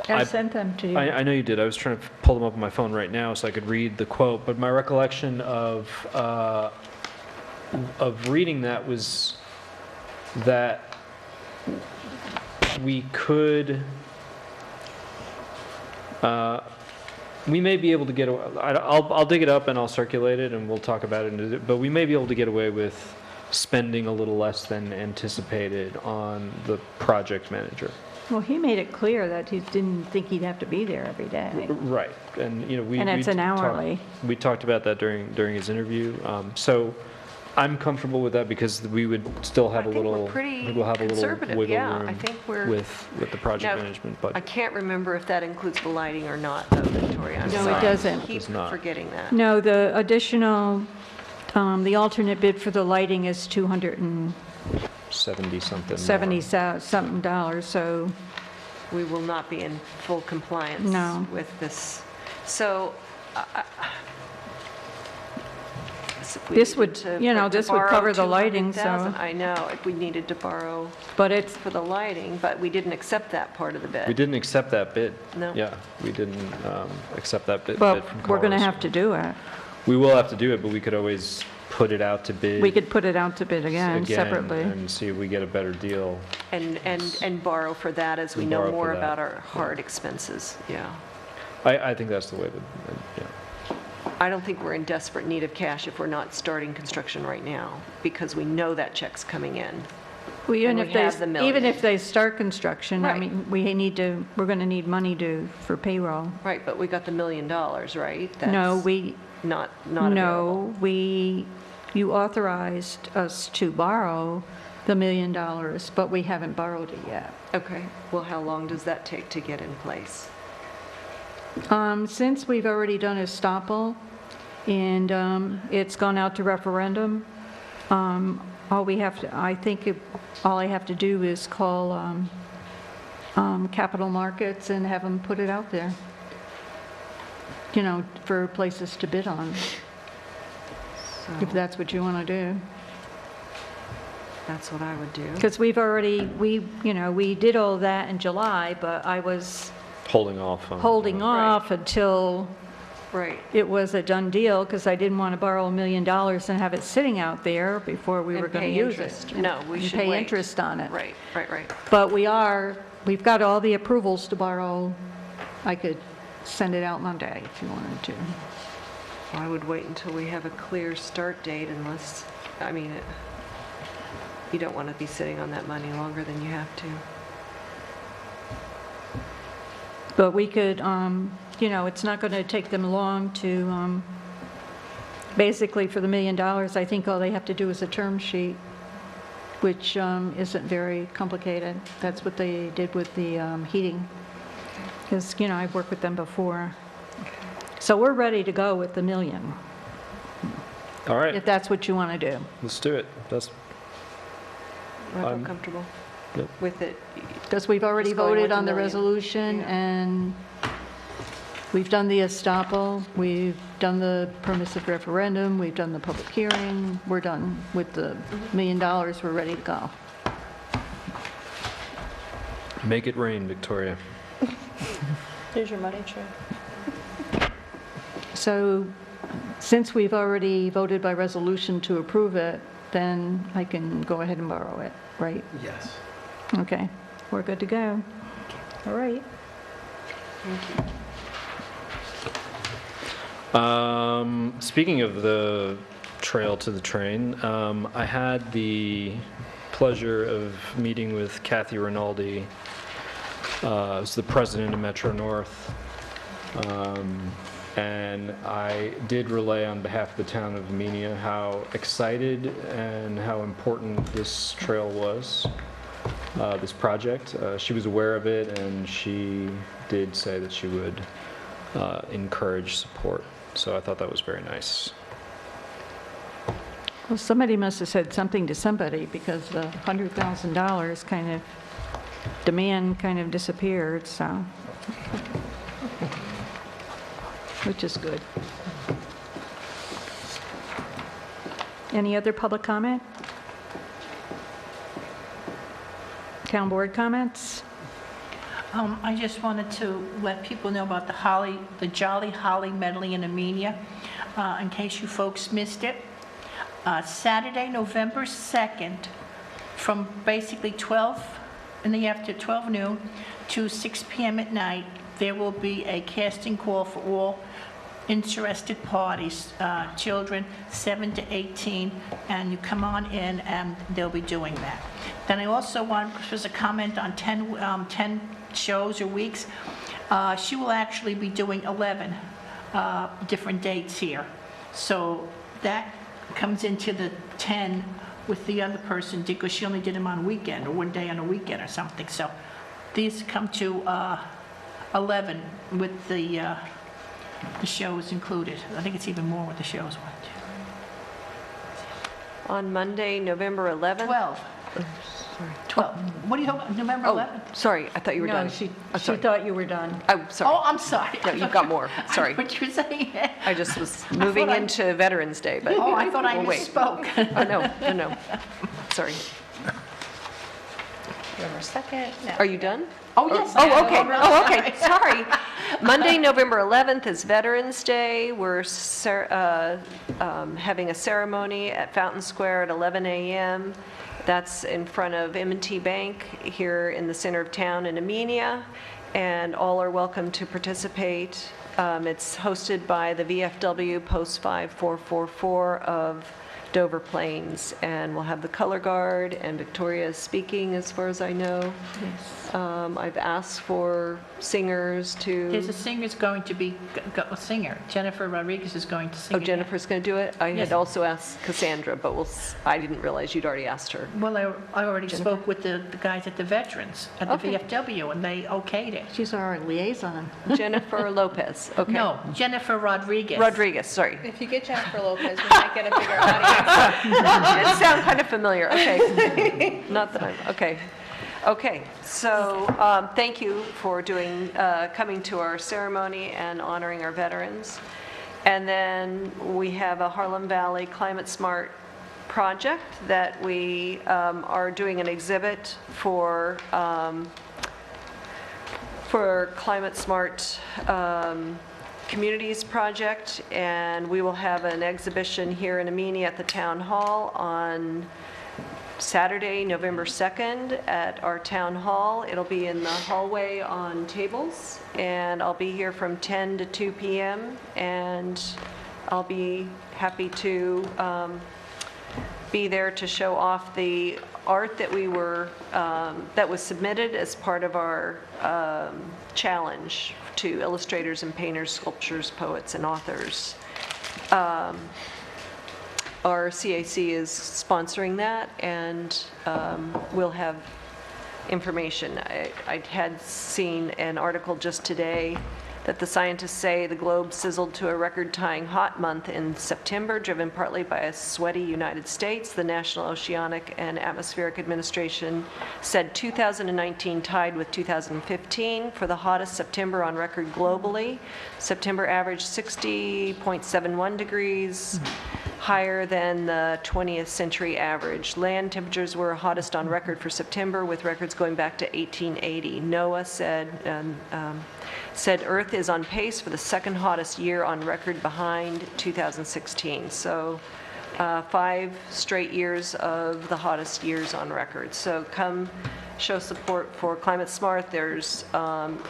I sent them to you. I know you did. I was trying to pull them up on my phone right now so I could read the quote, but my recollection of reading that was that we could, we may be able to get, I'll dig it up and I'll circulate it and we'll talk about it, but we may be able to get away with spending a little less than anticipated on the project manager. Well, he made it clear that he didn't think he'd have to be there every day. Right, and you know we And it's an hourly. We talked about that during his interview. So I'm comfortable with that because we would still have a little. I think we're pretty we'll have a little conservative, wiggle yeah. room I think we're. with the project Now, management I budget. can't remember if that includes the lighting or not, though, Victoria. I'm No, it sorry. doesn't. I keep Does not. forgetting that. No, the additional, the alternate bid for the lighting is $270 something dollars, so We will not be in full compliance No. with this. So, guess if we This would, needed to- you know, to this would borrow cover the lighting, so- 200,000, I know, if we needed to borrow but it's, for the lighting, but we didn't accept that part of the bid. We didn't accept that bid. No. Yeah, we didn't accept that bid but from we're going to Carlos. have to do it. We will have to do it, but we could always put it out to bid. We could put it out to bid again separately. and see if we get a better deal. And borrow for that as we And know borrow for more that. about our hard expenses, yeah. I think that's the way to, yeah. I don't think we're in desperate need of cash if we're not starting construction right now, because we know that check's coming in. Well, even and if we have the they, million. even if they start construction, I Right. mean, we're going to need money for payroll. Right, but we got the $1 million, right? No, That's not available. No, you authorized us to borrow the $1 million, but we haven't borrowed it yet. Okay, well, how long does that take to get in place? Since we've already done estoppel and it's gone out to referendum, all we have to, I think all I have to do is call capital markets and have them put it out there, you know, for places to bid on, if that's what you want to do. That's what I would do. Because we've already, we did all that in July, but I was Holding off on. holding off until Right, it was a done deal, because I didn't want to borrow $1 million and have it sitting out there before we were and going pay to use interest. it. No, we And should pay wait. interest on it. Right. But we've got all the approvals to borrow. I could send it out Monday if you wanted to. I would wait until we have a clear start date unless, I mean, you don't want to be sitting on that money longer than you have to. But we could, it's not going to take them long to, basically for the $1 million, I think all they have to do is a term sheet, which isn't very complicated. That's what they did with the heating, because, I've worked with them before. So we're ready to go with the $1 million, All right, if that's what you want to do. let's do it. I feel comfortable. with it. Because we've already Just going with voted the on the million. resolution, Yeah. and we've done the estoppel, we've done the permissive referendum, we've done the public hearing, we're done with the $1 million, we're ready to go. Make it rain, Victoria. Here's your money tray. So since we've already voted by resolution to approve it, then I can go ahead and borrow it, right? Yes. Okay, we're good to go. All right. Speaking of the trail to the train, I had the pleasure of meeting with Kathy Rinaldi, who's the president of Metro North. And I did relay on behalf of the town of Amenia how excited and how important this trail was, this project. She was aware of it, and she did say that she would encourage support. So I thought that was very nice. Well, somebody must have said something to somebody, because the $100,000 kind of, demand kind of disappeared, so, which is good. Any other public comment? Town board comments? I just wanted to let people know about the Jolly Holly Medley in Amenia, in case you folks missed it. Saturday, November 2nd, from basically 12 noon to 6 p.m. at night, there will be a casting call for all interested parties, children 7 to 18, and you come on in and they'll be doing that. Then I also want, there's a comment on 10 shows or weeks. She will actually be doing 11 different dates here. So that comes into the 10 with the other person, because she only did them on a weekend, or one day on a weekend or something. So these come to 11 with the shows included. I think it's even more with the shows. On Monday, November 11th? 12. 12. What are you talking about, November Oh, 11th? sorry, I thought you were No, done. she sorry. thought you were done. I'm sorry. Oh, I'm sorry. No, you've got more. Sorry. What you were saying? I just was moving I- into Veterans Day, but. Oh, I thought I we'll wait. misspoke. Oh, no. Sorry. November 2nd. No. Are you done? Oh, yes. Oh, okay. Oh, okay. Sorry. Monday, November 11th is Veterans Day. We're having a ceremony at Fountain Square at 11 a.m. That's in front of M&T Bank here in the center of town in Amenia, and all are welcome to participate. It's hosted by the VFW Post 5444 of Dover Plains, and we'll have the color guard, and Victoria is speaking as far as I know. Yes. I've asked for singers to... There's a singer's going to be, a singer. Jennifer Rodriguez is going to sing. Oh, again. Jennifer's going to do it? I Yes. had also asked Cassandra, but I didn't realize you'd already asked her. Well, I already spoke with the guys at the Veterans, at the Okay. VFW, and they okayed it. She's our liaison. Jennifer Lopez, okay. No, Jennifer Rodriguez. Rodriguez, sorry. If you get Jennifer Lopez, we might get a bigger audience. It did sound kind of familiar, okay. Not that I'm, okay. Okay, so thank you for coming to our ceremony and honoring our veterans. And then we have a Harlem Valley Climate Smart project that we are doing an exhibit for Climate Smart Communities Project, and we will have an exhibition here in Amenia at the Town Hall on Saturday, November 2nd at our Town Hall. It'll be in the hallway on tables, and I'll be here from 10 to 2 p.m., and I'll be happy to be there to show off the art that that was submitted as part of our challenge to illustrators and painters, sculptors, poets, and authors. Our CAC is sponsoring that, and we'll have information. I had seen an article just today that the scientists say the globe sizzled to a record-tying hot month in September, driven partly by a sweaty United States. The National Oceanic and Atmospheric Administration said 2019 tied with 2015 for the hottest September on record globally. September averaged 60.71 degrees, higher than the 20th century average. Land temperatures were hottest on record for September, with records going back to 1880. NOAA said Earth is on pace for the second hottest year on record behind 2016. So 5 straight years of the hottest years on record. So come show support for Climate Smart. There's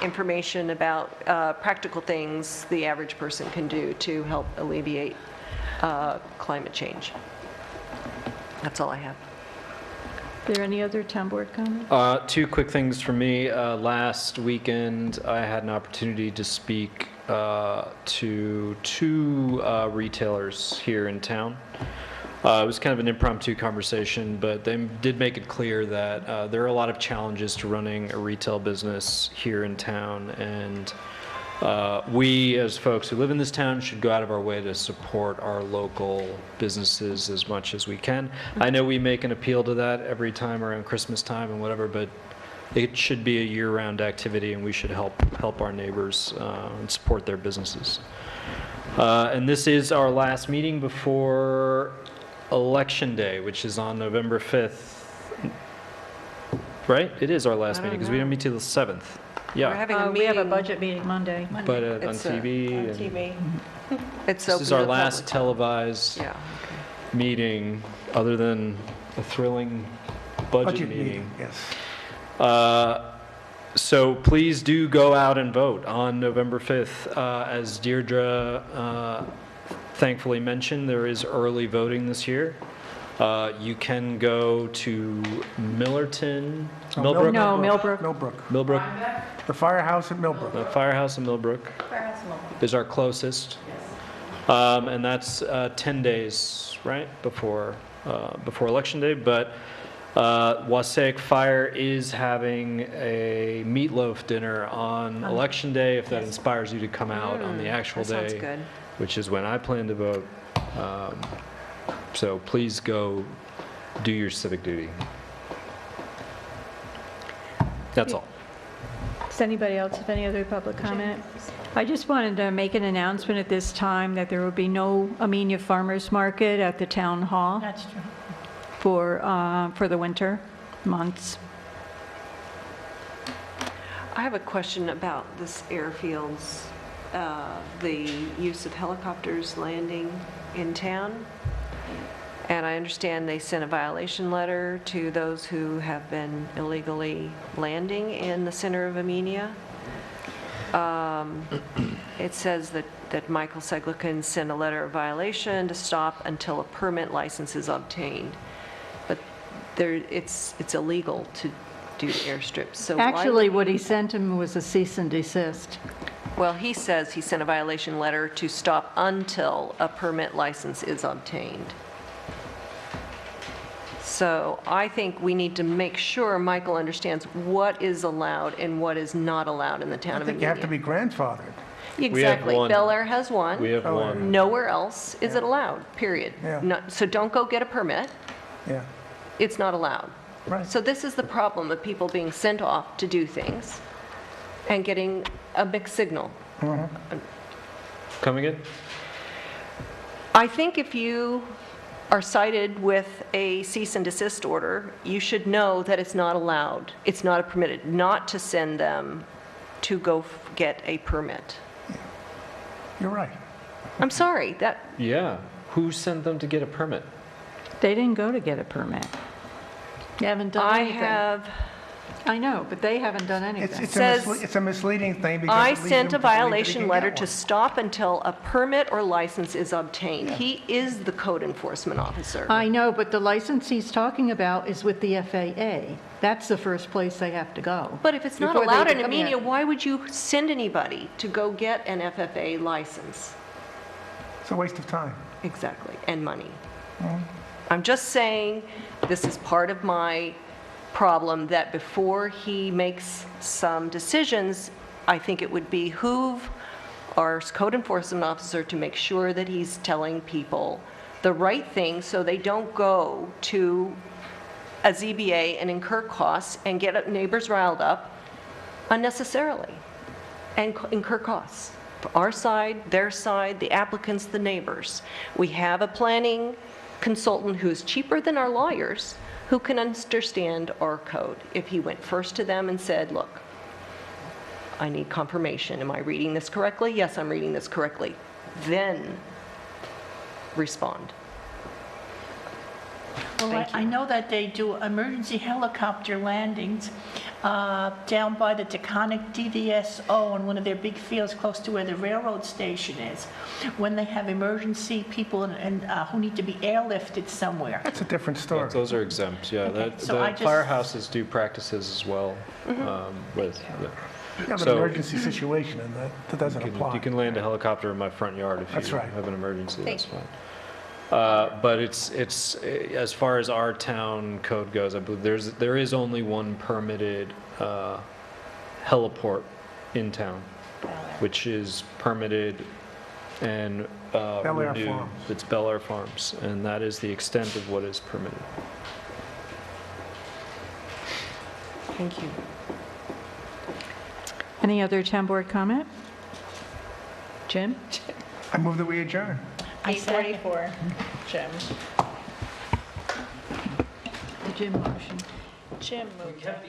information about practical things the average person can do to help alleviate climate change. That's all I have. Are there any other town board comments? 2 quick things for me. Last weekend, I had an opportunity to speak to 2 retailers here in town. It was kind of an impromptu conversation, but they did make it clear that there are a lot of challenges to running a retail business here in town, and we, as folks who live in this town, should go out of our way to support our local businesses as much as we can. I know we make an appeal to that every time around Christmas time and whatever, but it should be a year-round activity, and we should help our neighbors and support their businesses. And this is our last meeting before Election Day, which is on November 5th. It is our last meeting because we don't meet till the 7th. We're having a We have a meeting. budget meeting Monday. But on It's TV. On and TV. It's This open is to our the last public. televised Yeah. meeting, other than a thrilling budget meeting. Yes. So please do go out and vote on November 5th. As Deirdre thankfully mentioned, there is early voting this year. You can go to Millerton, Millbrook? No, Millbrook. Millbrook. Millbrook, The firehouse at Millbrook. the Firehouse in Millbrook is our closest. And that's 10 days, right, before Election Day. But Wassaic Fire is having a meatloaf dinner on Election Day, if that inspires you to come out on the actual That day. sounds good. Which is when I plan to vote. So please go do your civic duty. That's all. Does anybody else have any other public comment? I just wanted to make an announcement at this time that there will be no Amenia Farmers Market at the town hall That's true. for the winter months. I have a question about this airfields, the use of helicopters landing in town. And I understand they sent a violation letter to those who have been illegally landing in the center of Amenia. It says that Michael Seglican sent a letter of violation to stop until a permit license is obtained. But it's illegal to do airstrips, so why Actually, would what he sent him was a cease and desist. Well, he says he sent a violation letter to stop until a permit license is obtained. So I think we need to make sure Michael understands what is allowed and what is not allowed in the town I of think you have to Amelia. be grandfathered. Exactly. one. Bel Air has one. We have one. Nowhere else is it allowed, period. Yeah. So don't go get a permit. Yeah. It's not allowed. Right. So this is the problem of people being sent off to do things and getting a mixed signal. Coming in? I think if you are cited with a cease and desist order, you should know that it's not allowed. It's not permitted, not to send them to go get a permit. You're right. I'm sorry, that, Yeah. Who sent them to get a permit? They didn't go to get a permit. They haven't done I anything. have, I know, but they haven't done anything. Says- It's a misleading thing because I it leads sent a them to believe that he violation can letter get to one. stop until a permit or license is obtained. He is the code enforcement officer. I know, but the license he's talking about is with the FAA. That's the first place they have to go. But if it's not before they allowed in can come in. Amenia, why would you send anybody to go get an FFA license? It's a waste of time. Exactly, and money. I'm just saying, this is part of my problem, that before he makes some decisions, I think it would behoove our code enforcement officer to make sure that he's telling people the right thing so they don't go to a ZBA and incur costs and get neighbors riled up unnecessarily and incur costs. For our side, their side, the applicants, the neighbors. We have a planning consultant who's cheaper than our lawyers who can understand our code. If he went first to them and said, look, I need confirmation. Am I reading this correctly? Yes, I'm reading this correctly. Then respond. Well, Thank I know that they do emergency helicopter landings down by the Taconic DDSO on one of their big fields close to where the railroad station is, when they have emergency people who need to be airlifted somewhere. That's a different story. Those are exempt, yeah. Okay, The so I just- firehouses do practices as well with, You have an So- emergency situation, and that doesn't apply. you can land a helicopter in my front yard if That's you right. have an emergency, that's Thank fine. But it's, as far as our town code goes, I believe there is only one permitted heliport in town, which is permitted and Bel Air renewed. Farms. It's Bel Air Farms, and that is the extent of what is permitted. Thank you. Any other town board comment? Jim? I move that we adjourn. I said- 8:44, Jim. The Jim motion. Jim moved it.